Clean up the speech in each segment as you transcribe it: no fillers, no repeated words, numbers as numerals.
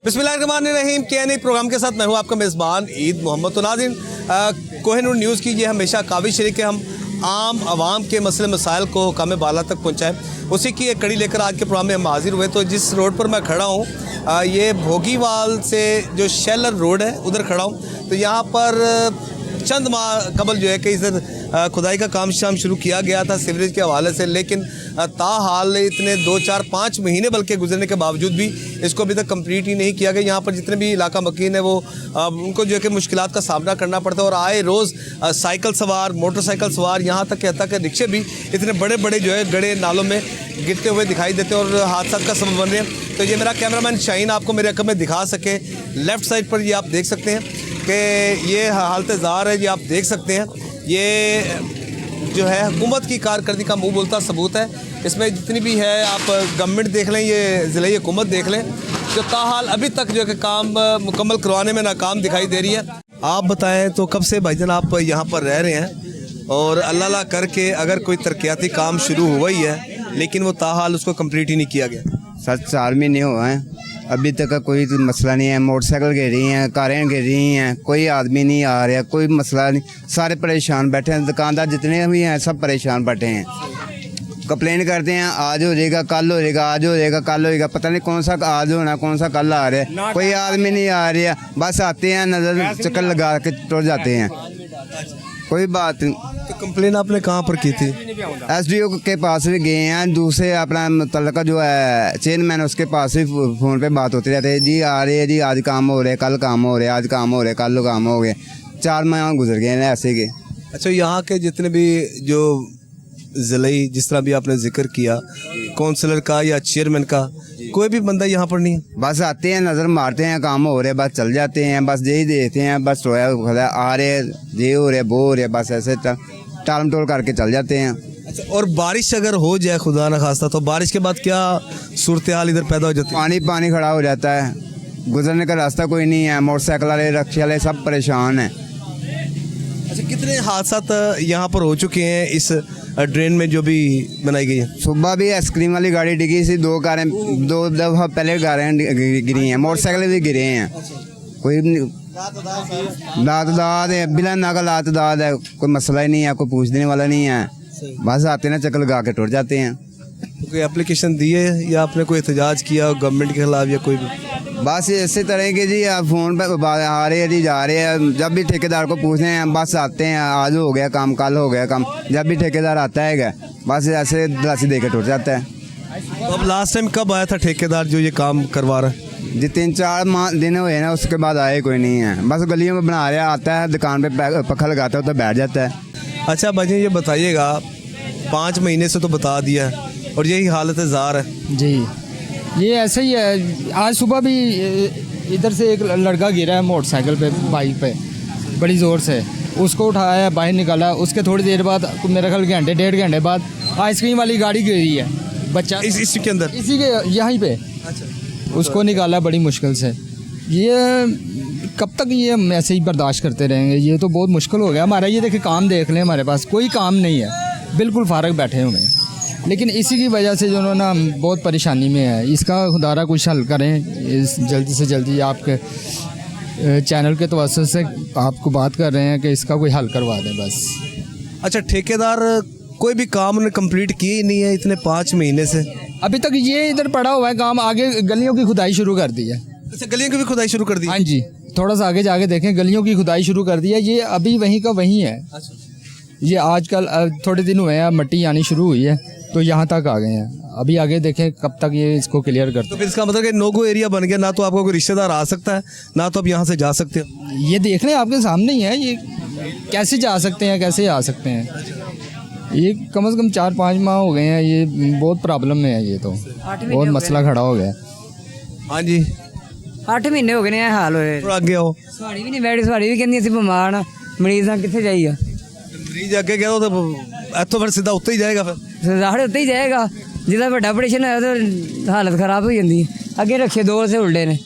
बिस्मिल्लाहिर्रहमानिर्रहीम के प्रोग्राम के साथ मैं हूं आपका मेज़बान ईद मोहम्मद। तो नाज़रीन, कोहिनूर न्यूज़ की ये हमेशा काबिश है कि हम आम आवाम के मसले मसाइल को हुकाम बाला तक पहुंचाएं। उसी की एक कड़ी लेकर आज के प्रोग्राम में हम हाजिर हुए। तो जिस रोड पर मैं खड़ा हूं, ये भोगीवाल से जो शेलर रोड है उधर खड़ा हूं। तो यहाँ पर चंद माह कबल जो है कि इधर खुदाई का काम शुरू किया गया था सीवरेज के हवाले से, लेकिन ताहाल इतने 2-4-5 महीने बल्कि गुजरने के बावजूद भी इसको अभी तक कंप्लीट ही नहीं किया गया। यहाँ पर जितने भी इलाका मकीन है वो उनको जो है कि मुश्किलात का सामना करना पड़ता है और आए रोज़ साइकिल सवार, मोटरसाइकिल सवार, यहाँ तक कहता कि रिक्शे भी इतने बड़े बड़े जो है गड्ढे नालों में गिरते हुए दिखाई देते हैं और हादसा का सबब बन रहे हैं। तो ये मेरा कैमरामैन शाहीन आपको मेरे अकब में दिखा सके, लेफ़्ट साइड पर ये आप देख सकते हैं कि ये हालत ज़ार है। ये आप देख सकते हैं, ये जो है हुकूमत की कारकर्दगी का मुँह बोलता सबूत है। इसमें जितनी भी है आप गवर्नमेंट देख लें, ये ज़िले हुकूमत देख लें, जो ताहाल अभी तक जो है कि काम मुकम्मल करवाने में नाकाम दिखाई दे रही है। आप बताएं तो कब से भाईजान आप यहाँ पर रह रहे हैं और अल्लाह करके अगर कोई तरक्याती काम शुरू हुआ ही है लेकिन वो ताहाल उसको कंप्लीट ही नहीं किया गया? 7 साल महीने हुए हैं, अभी तक का कोई मसला नहीं है। मोटरसाइकिल गिर रही हैं, कारें गिर रही हैं, कोई आदमी नहीं आ रहा, कोई मसला नहीं। सारे परेशान बैठे हैं, दुकानदार जितने भी हैं सब परेशान बैठे हैं। कंप्लेन करते हैं आज हो जाएगा, कल हो जाएगा, आज हो जाएगा, कल होएगा, पता नहीं कौन सा आज होना, कौन सा कल आ रहा है। कोई आदमी नहीं आ रहा, बस आते हैं, नज़र चक्कर लगा के टुर जाते हैं, कोई बात नहीं। तो कंप्लेन आपने कहाँ पर की थी? SDO के पास भी गए हैं, दूसरे अपना मुतल्लका जो है चेयरमैन उसके पास भी फ़ोन पे बात होती रहती है, जी आ रहे हैं जी, आज काम हो रहे हैं, कल काम हो रहे हैं, आज काम हो रहे हैं, कल काम हो गए। 4 माह गुजर गए हैं ऐसे के। अच्छा, यहाँ के जितने भी जो ज़िले, जिस तरह भी आपने जिक्र किया, काउंसलर का या चेयरमैन का कोई भी बंदा यहाँ पर नहीं है? बस आते हैं, नज़र मारते हैं, काम हो रहे बस चल जाते हैं, बस यही देखते हैं, बस रोया आ रहे ये हो रहे वो हो रहे, बस ऐसे टाल टोल करके चल जाते हैं। अच्छा, और बारिश अगर हो जाए खुदा न खास्ता तो बारिश के बाद क्या सूरत हाल इधर पैदा हो जाती है? पानी खड़ा हो जाता है, गुजरने का रास्ता कोई नहीं है, मोटरसाइकिल वाले रिक्शे वाले सब परेशान हैं। अच्छा, कितने हादसा यहाँ पर हो चुके हैं इस ड्रेन में जो भी बनाई गई है? सुबह भी आइसक्रीम वाली गाड़ी डिगी सी, 2 दफ़ा पहले गाड़ियाँ गिरी हैं, मोटरसाइकिल भी गिरे हैं। कोई दाद है, बिना नागा दाद है, कोई मसला ही नहीं है, कोई पूछने वाला नहीं है, बस आते ना चक्कर लगा के टुट जाते हैं। तो कोई एप्लीकेशन दी है या आपने कोई एहतजाज किया गवर्नमेंट के खिलाफ या कोई भी? बस इसी तरह के जी फ़ोन पर आ रहे हैं जी, जा रहे हैं, जब भी ठेकेदार को पूछते हैं बस आते हैं, आज हो गया काम, कल हो गया काम, जब भी ठेकेदार आता है बस ऐसे दलासी दे के टूट जाता है। तो अब लास्ट टाइम कब आया था ठेकेदार जो ये काम करवा रहा है? जी 3-4 दिन हुए ना, उसके बाद आए कोई नहीं है, बस गलियों में बना रहा, आता है दुकान पे पखा लगाता है तो बैठ जाता है। अच्छा भाई, ये बताइएगा, 5 महीने से तो बता दिया है और यही हालत ज़ार है जी, ये ऐसे ही है। आज सुबह भी इधर से एक लड़का गिरा है मोटरसाइकिल पे, बाइक पे, बड़ी ज़ोर से उसको उठाया, बाहर निकाला, उसके थोड़ी देर बाद मेरे ख्याल 1-1.5 घंटे बाद आइसक्रीम वाली गाड़ी गिरी है, बच्चा इसी के अंदर, इसी के यहीं पे। अच्छा, उसको निकाला बड़ी मुश्किल से। ये कब तक ये हम ऐसे ही बर्दाश्त करते रहेंगे? ये तो बहुत मुश्किल हो गया हमारा। ये देखिए काम देख लें, हमारे पास कोई काम नहीं है, बिल्कुल फारग बैठे हुए हैं, लेकिन इसी की वजह से जो ना हम बहुत परेशानी में है। इसका खुदारा कुछ हल करें, इस जल्दी से जल्दी। आपके चैनल के तवज्जुह से आपको बात कर रहे हैं कि इसका कोई हल करवा दें बस। अच्छा, ठेकेदार कोई भी काम उन्हें कंप्लीट किए ही नहीं है इतने 5 महीने से? अभी तक ये इधर पड़ा हुआ है काम, आगे गलियों की खुदाई शुरू कर दी है। अच्छा, गलियों की भी खुदाई शुरू कर दी? हाँ जी, थोड़ा सा आगे जाके देखें, गलियों की खुदाई शुरू कर दी है। ये अभी वहीं का वहीं है। ये आजकल थोड़े दिन हुए हैं, मट्टी आनी शुरू हुई है तो यहाँ तक आ गए हैं। अभी आगे देखें कब तक ये इसको क्लियर करते। तो फिर इसका मतलब कि नो-गो एरिया बन गया, ना तो आपको कोई रिश्तेदार आ सकता है, ना तो आप यहाँ से जा सकते हो। ये देख लें, आपके सामने ही है, ये कैसे जा सकते हैं, कैसे आ सकते हैं? ये कम से कम 4-5 माह हो गए हैं, ये बहुत प्रॉब्लम में है, ये तो बहुत मसला खड़ा हो गया। हाँ जी, 8 महीने हो गए ने हाल होए। थोड़ा आगे आओ। सवारी भी नहीं बैठी, सवारी भी कहती ਅਸੀਂ ਬਿਮਾਰ ਆ, ਮਰੀਜ਼ ਆ ਕਿੱਥੇ ਜਾਈਗਾ? मरीज आगे गया तो इतों फिर सीधा उत्ते ही जाएगा। फिर ਰਾਹੜੇ ਉੱਤੇ ਹੀ ਜਾਏਗਾ, ਜਿਹਦਾ ਵੱਡਾ ਆਪਰੇਸ਼ਨ ਹੋਇਆ ਤਾਂ ਹਾਲਤ ਖਰਾਬ ਹੋ ਜਾਂਦੀ ਹੈ। ਅੱਗੇ ਰੱਖੇ 2 ਸੇ ਉਲਟੇ ਨੇ,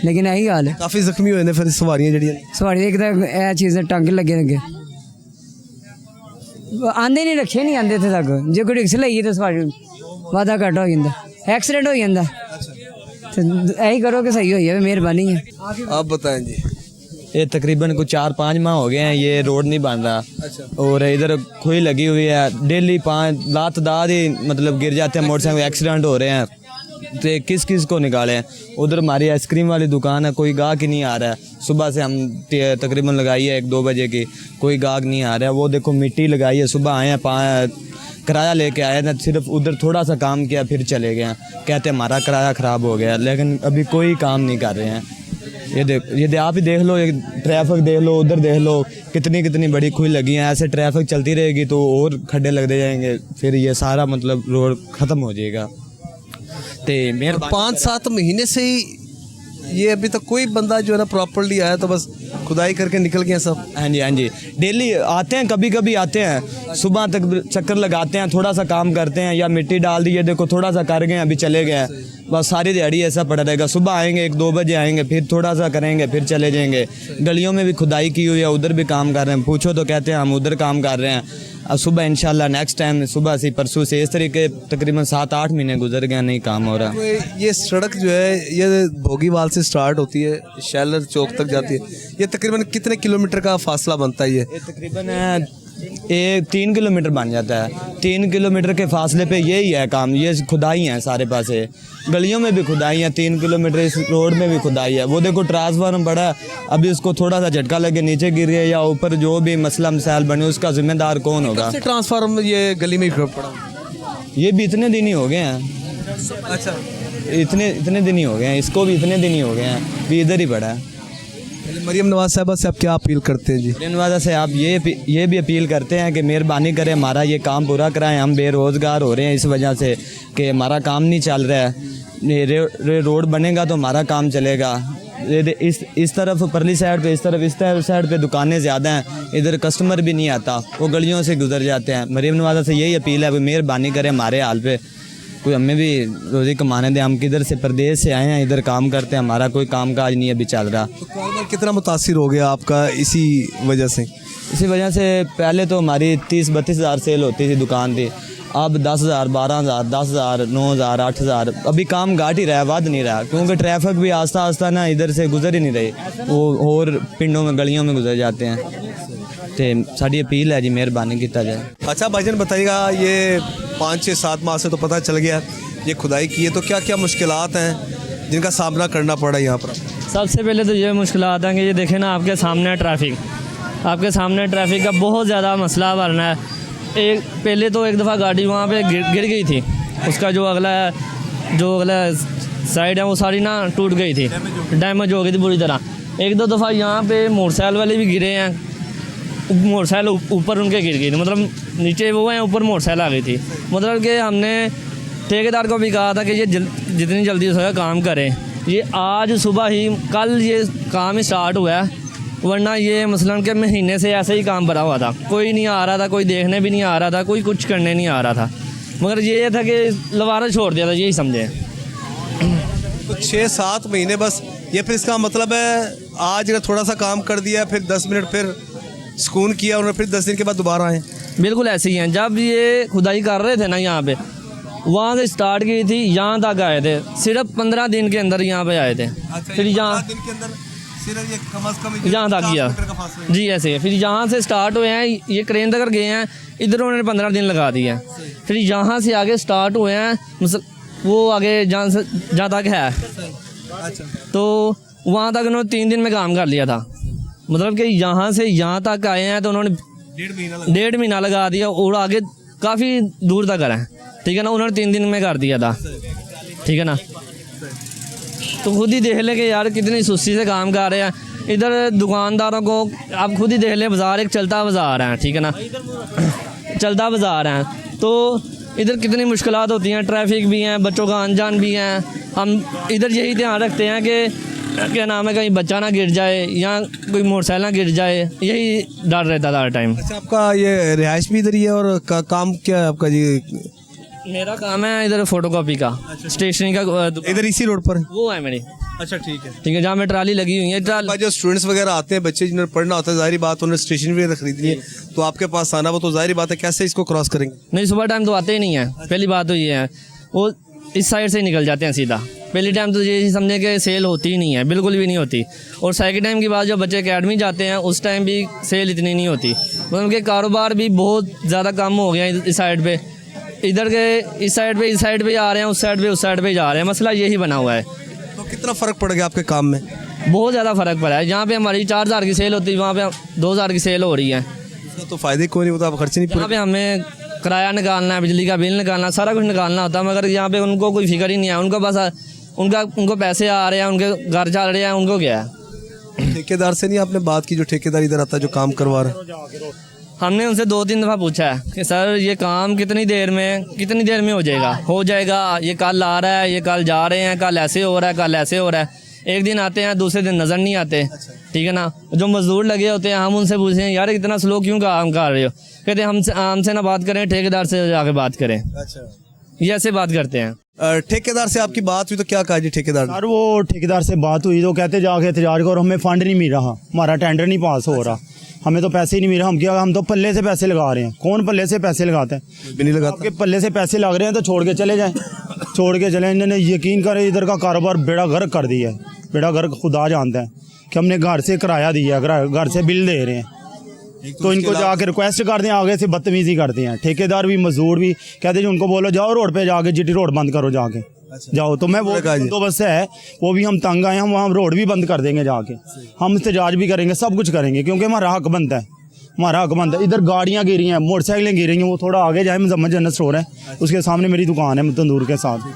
ਲੇਕਿਨ ਇਹੀ ਹਾਲ ਹੈ। काफ़ी जख्मी हुए ने फिर सवारियां जड़ियां। सवारी एक ਤਾਂ ਇਹ ਚੀਜ਼ ਟੰਗ ਲੱਗੇ ਨੇ, ਆਂਦੇ ਨਹੀਂ, ਰੱਖੇ ਨਹੀਂ ਆਂਦੇ ਇੱਥੇ ਤੱਕ। ਜੇ ਕੋਈ ਰਿਕਸ ਲਈਏ ਤਾਂ ਸਵਾਰੀ ਵਾਧਾ ਘੱਟ ਹੋ ਜਾਂਦਾ, ਐਕਸੀਡੈਂਟ ਹੋ ਜਾਂਦਾ। तो यही करो कि सही हो जाए, मेहरबानी है। आप बताएं जी। ये तकरीबन कुछ 4-5 माह हो गए हैं, ये रोड नहीं बन रहा। अच्छा। और इधर खुई लगी हुई है, डेली 5 लात दाद ही मतलब गिर जाते हैं, मोटरसाइकिल एक्सीडेंट हो रहे हैं। तो किस किस को निकालें। उधर हमारी आइसक्रीम वाली दुकान है, कोई गाहक ही नहीं आ रहा है। सुबह से हम तकरीबन लगाई है 1-2 बजे की, कोई गाहक नहीं आ रहा है। वो देखो मिट्टी लगाई है, सुबह आए हैं, किराया लेके आए ना, सिर्फ उधर थोड़ा सा काम किया फिर चले गए हैं। कहते हैं हमारा किराया ख़राब हो गया, लेकिन अभी कोई काम नहीं कर रहे हैं। ये आप ही देख लो, एक ट्रैफिक देख लो, उधर देख लो, कितनी बड़ी खुई लगी है। ऐसे ट्रैफिक चलती रहेगी तो और खड्डे लगते जाएंगे, फिर ये सारा मतलब रोड ख़त्म हो जाएगा। तो मेरे 5-7 महीने से ही ये अभी तक कोई बंदा जो है ना प्रॉपर्ली आया, तो बस खुदाई करके निकल गए सब। हाँ जी, डेली आते हैं, कभी कभी आते हैं, सुबह तक चक्कर लगाते हैं, थोड़ा सा काम करते हैं, या मिट्टी डाल दी है, देखो थोड़ा सा कर गए, अभी चले गए। बस सारी दिहाड़ी ऐसा पड़ा रहेगा। सुबह आएंगे 1-2 बजे आएंगे, फिर थोड़ा सा करेंगे, फिर चले जाएंगे। गलियों में भी खुदाई की हुई है, उधर भी काम कर रहे हैं, पूछो तो कहते हैं हम उधर काम कर रहे हैं। अब सुबह इंशाल्लाह नेक्स्ट टाइम सुबह से परसों से इस तरीके तकरीबन 7-8 महीने गुजर गए, नहीं काम हो रहा। ये सड़क जो है ये भोगीवाल से स्टार्ट होती है, शैलर चौक तक जाती है। ये तकरीबन कितने किलोमीटर का फासला बनता है? ये तकरीबन 3 किलोमीटर बन जाता है। 3 किलोमीटर के फासले पे यही है काम, ये खुदाई है सारे पासे। गलियों में भी खुदाई है, 3 किलोमीटर इस रोड में भी खुदाई है। वो देखो ट्रांसफार्मर बड़ा, अभी उसको थोड़ा सा झटका लगे नीचे गिर गया या ऊपर जो भी मसला मसाइल बने, उसका जिम्मेदार कौन होगा? ट्रांसफार्मर ये गली में ही पड़ा। ये भी इतने दिन ही हो गए हैं। अच्छा, इतने दिन ही हो गए हैं, इसको भी इतने दिन ही हो गए हैं, भी इधर ही पड़ा है। मरियम नवाज साहबा से आप क्या अपील करते हैं जी? नवाजा से आप ये भी अपील करते हैं कि मेहरबानी करें, हमारा ये काम पूरा कराएं। हम बेरोज़गार हो रहे हैं इस वजह से कि हमारा काम नहीं चल रहा है। रोड बनेगा तो हमारा काम चलेगा। इस तरफ परली साइड पे, इस साइड पे दुकानें ज़्यादा हैं, इधर कस्टमर भी नहीं आता, वो गलियों से गुजर जाते हैं। मरियम नवाजा से यही अपील है, मेहरबानी करें हमारे हाल पे, कोई हमें भी रोज़ी कमाने दें। हम किधर से प्रदेश से आए हैं, इधर काम करते हैं, हमारा कोई काम काज नहीं अभी चल रहा। तो कारोबार कितना मुतासिर हो गया आपका इसी वजह से? इसी वजह से पहले तो हमारी 30-32 हज़ार सेल होती थी, दुकान थी। अब 10,000, 12,000, 10,000, 9,000, 8,000। अभी काम घाट ही रहा, वध नहीं रहा, क्योंकि ट्रैफिक भी आस्ता आस्ता ना इधर से गुजर ही नहीं रही, वो और पिंडों में गलियों में गुजर जाते हैं। तो साड़ी अपील है जी, मेहरबानी किया जाए। अच्छा भाईजान बताइएगा, ये 5-6-7 माह से तो पता चल गया ये खुदाई की है, तो क्या क्या मुश्किलात हैं जिनका सामना करना पड़ा यहाँ पर? सबसे पहले तो ये मुश्किलात हैं कि ये देखें ना, आपके सामने ट्रैफिक का बहुत ज़्यादा मसला बनना है। पहले तो एक दफ़ा गाड़ी वहाँ पे गिर गई थी, उसका जो अगला साइड है वो सारी ना टूट गई थी, डैमेज हो गई थी बुरी तरह। 1-2 दफ़ा यहाँ पे मोटरसाइकिल वाले भी गिरे हैं, मोटरसाइकिल ऊपर उनके गिर गई थी, मतलब नीचे वो हैं, ऊपर मोटरसाइकिल आ गई थी। मतलब कि हमने ठेकेदार को भी कहा था कि ये जितनी जल्दी हो सके काम करें। ये आज सुबह ही, कल ये काम ही स्टार्ट हुआ है, वरना ये मसलन के महीने से ऐसे ही काम भरा हुआ था, कोई नहीं आ रहा था, कोई देखने भी नहीं आ रहा था, कोई कुछ करने नहीं आ रहा था। मगर ये था कि लवारा छोड़ दिया था, यही समझे। तो 6-7 महीने बस ये, फिर इसका मतलब है आज अगर थोड़ा सा काम कर दिया, फिर 10 मिनट फिर सुकून किया और फिर 10 दिन के बाद दोबारा आए? बिल्कुल ऐसे ही हैं। जब ये खुदाई कर रहे थे ना यहाँ पे, वहाँ से स्टार्ट की थी, यहाँ तक आए थे, सिर्फ 15 दिन के अंदर यहाँ पे आए थे। फिर यहाँ दिन के अंदर सिर्फ ये कम से कम यहाँ तक किया जी, ऐसे है। फिर यहाँ से स्टार्ट हुए हैं, ये क्रेन तक गए हैं, इधर उन्होंने 15 दिन लगा दिए हैं। फिर यहाँ से आगे स्टार्ट हुए हैं, वो आगे जहाँ तक है, तो वहाँ तक उन्होंने 3 दिन में काम कर लिया था। मतलब कि यहाँ से यहाँ तक आए हैं तो उन्होंने 1.5 महीना लगा दिया, और आगे काफ़ी दूर तक है, ठीक है ना, उन्होंने 3 दिन में कर दिया था, ठीक है ना। तो खुद ही देख लें कि यार कितनी सुस्ती से काम कर रहे हैं। इधर दुकानदारों को आप खुद ही देख लें, बाज़ार एक चलता बाज़ार है, ठीक है ना, चलता बाज़ार है, तो इधर कितनी मुश्किलात होती हैं, ट्रैफिक भी हैं, बच्चों का आन जान भी हैं। हम इधर यही ध्यान रखते हैं कि क्या नाम है, कहीं बच्चा ना गिर जाए या कोई मोटरसाइकिल ना गिर जाए, यही डर रहता था हर टाइम। अच्छा, आपका ये रिहाइश भी इधर ही है और काम क्या है आपका जी? मेरा काम है इधर फोटोकॉपी का, स्टेशनरी का, इधर इसी रोड पर वो है मेरी। अच्छा, ठीक है, ठीक है, जहाँ में ट्राली लगी हुई है। जो स्टूडेंट्स वगैरह आते हैं, बच्चे जिन्हें पढ़ना होता है, जाहिर बात उन्हें स्टेशनरी वगैरह खरीदनी है, तो आपके पास आना, वो तो जाहिर बात है, कैसे इसको क्रॉस करेंगे? नहीं, सुबह टाइम तो आते ही नहीं है, पहली बात तो ये है, वो इस साइड से निकल जाते हैं सीधा, पहले टाइम तो ये समझे कि सेल होती ही नहीं है, बिल्कुल भी नहीं होती। और सेकंड टाइम के बाद जब बच्चे एकेडमी जाते हैं उस टाइम भी सेल इतनी नहीं होती। मतलब कि कारोबार भी बहुत ज़्यादा कम हो गया है इस साइड पे, इधर के इस साइड पे आ रहे हैं, उस साइड पे जा रहे हैं। मसला यही बना हुआ है। तो कितना फ़र्क पड़ गया आपके काम में? बहुत ज़्यादा फ़र्क पड़ा है। जहाँ पे हमारी 4000 की सेल होती है वहाँ पे 2000 की सेल हो रही है। इसका तो फ़ायदे कोई नहीं होता, आप खर्चे नहीं यहाँ पूरे। पे हमें किराया निकालना है, बिजली का बिल निकालना, सारा कुछ निकालना होता है, मगर यहाँ पे उनको कोई फिक्र ही नहीं है। उनको बस उनको पैसे आ रहे हैं, उनके घर चल रहे हैं, उनको क्या है। ठेकेदार से नहीं आपने बात की, जो ठेकेदार इधर आता है जो काम करवा रहा है? हमने उनसे 2-3 दफ़ा पूछा है कि सर ये काम कितनी देर में हो जाएगा, ये कल आ रहा है, ये कल जा रहे हैं, कल ऐसे हो रहा है, कल ऐसे हो रहा है। एक दिन आते हैं, दूसरे दिन नज़र नहीं आते। ठीक है ना। जो मजदूर लगे होते हैं, हम उनसे पूछते हैं यार इतना स्लो क्यों काम कर रहे हो? कहते हैं हमसे ना बात करें, ठेकेदार से जाके बात करें। अच्छा, ये ऐसे बात करते हैं। ठेकेदार से आपकी बात हुई तो क्या कहा जी ठेकेदार ने? सर वो ठेकेदार से बात हुई तो कहते जाके एहतजाज करो, हमें फंड नहीं मिल रहा, हमारा टेंडर नहीं पास हो रहा, हमें तो पैसे ही नहीं मिल रहा। हम तो पल्ले से पैसे लगा रहे हैं। कौन पल्ले से पैसे लगाता है? भी नहीं लगाता। आपके पल्ले से पैसे लग रहे हैं तो छोड़ के चले जाएं, छोड़ के चले। इन्होंने यकीन करे इधर का कारोबार बेड़ा गर्क कर दिया है। बेड़ा गर्क खुदा जानता है कि हमने घर से किराया दिया, घर से बिल दे रहे हैं, तो इनको जाके रिक्वेस्ट करते हैं, आगे से बदतमीजी करते हैं। ठेकेदार भी मजदूर भी कहते हैं उनको बोलो जाओ रोड पे जाके जीटी रोड बंद करो जाके जाओ। तो मैं वो बंदोबस्त है, वो भी हम तंग आए, हम वहाँ रोड भी बंद कर देंगे जाके, हम एहतजाज भी करेंगे, सब कुछ करेंगे, क्योंकि हमारा हक बनता है, हमारा हक बनता है। इधर गाड़ियाँ गिरी हैं, मोटरसाइकिलें गिरी हैं, वो थोड़ा आगे जाए, मुजम्मल जनरल स्टोर है उसके सामने मेरी दुकान है तंदूर के साथ,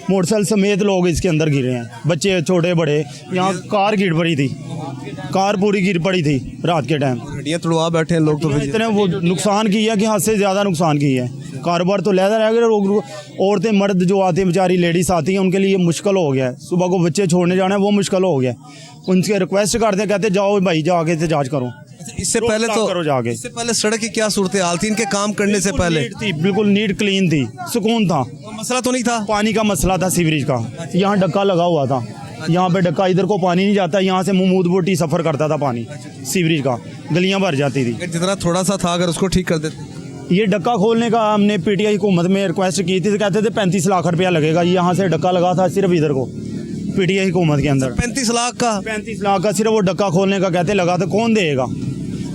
मोटरसाइकिल समेत लोग इसके अंदर गिरे हैं, बच्चे छोटे बड़े। यहाँ कार गिर पड़ी थी, कार पूरी गिर पड़ी थी रात के टाइम। हड्डियाँ तुड़वा बैठे हैं लोग, तो फिर इतने वो नुकसान किया कि हद से ज़्यादा नुकसान किया है। कारोबार तो लहदा रह गया। औरतें मर्द जो आते हैं, बेचारी लेडीज आती हैं, उनके लिए मुश्किल हो गया है। सुबह को बच्चे छोड़ने जाना है वो मुश्किल हो गया। उनसे रिक्वेस्ट करते हैं, कहते जाओ भाई जाके एहतजाज करो। इससे पहले तो करो जाके। इससे पहले सड़क की क्या सूरत हाल थी इनके काम करने से पहले? नीट थी, बिल्कुल नीट क्लीन थी, सुकून था। मसला तो नहीं था? पानी का मसला था, सीवरेज का। यहाँ डक्का लगा हुआ था, यहाँ पे डक्का, इधर को पानी नहीं जाता, यहाँ से महमूद बोटी सफ़र करता था पानी सीवरेज का, गलियाँ भर जाती थी। जितना थोड़ा सा था अगर उसको ठीक कर देते। ये डक्का खोलने का हमने पीटीआई हुकूमत में रिक्वेस्ट की थी, तो कहते थे 35 लाख रुपया लगेगा। यहाँ से डक्का लगा था सिर्फ इधर को, पीटीआई हुकूमत के अंदर 35 लाख का? 35 लाख का सिर्फ वो डक्का खोलने का कहते लगा, तो कौन देगा?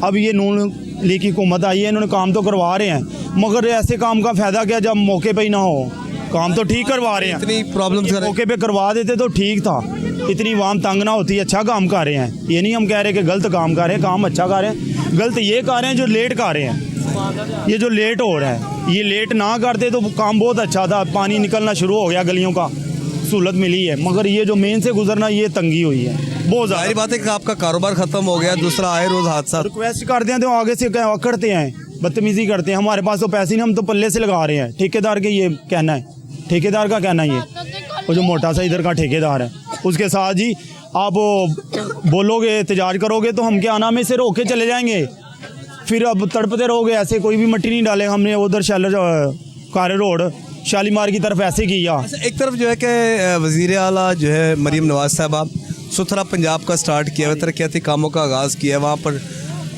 अब ये नून लीग की हुकूमत आई है, इन्होंने काम तो करवा रहे हैं, मगर ऐसे काम का फ़ायदा क्या जब मौके पे ही ना हो। काम तो ठीक करवा रहे हैं, इतनी प्रॉब्लम्स कर मौके पे करवा देते तो ठीक था, इतनी वाम तंग ना होती। अच्छा काम कर रहे हैं, ये नहीं हम कह रहे कि गलत काम कर रहे हैं, काम अच्छा कर रहे हैं। गलत ये कर रहे हैं जो लेट कर रहे हैं, ये जो लेट हो रहा है, ये लेट ना करते तो काम बहुत अच्छा था, पानी निकलना शुरू हो गया, गलियों का सहूलत मिली है। मगर ये जो मेन से गुजरना, ये तंगी हुई है बहुत जाहिर ज़्यादा। बात है कि आपका कारोबार खत्म हो गया, दूसरा आए रोज हादसा। रिक्वेस्ट करते हैं तो आगे से करते हैं, बदतमीजी करते हैं। हमारे पास तो पैसे नहीं, हम तो पल्ले से लगा रहे हैं। ठेकेदार के ये कहना है, ठेकेदार का कहना है, ये वो जो मोटा सा इधर का ठेकेदार है, उसके साथ जी आप बोलोगे एहतजाज करोगे तो हम क्या नाम है, इसे रोक के चले जाएंगे। फिर अब तड़पते रहोगे, ऐसे कोई भी मिट्टी नहीं डाले। हमने उधर शैलर कारे रोड शालीमार की तरफ ऐसे किया। एक तरफ जो है कि वज़ीर आला जो है मरीम नवाज साहबा सुथरा पंजाब का स्टार्ट किया हुआ, तरक्याती कामों का आगाज़ किया है। वहाँ पर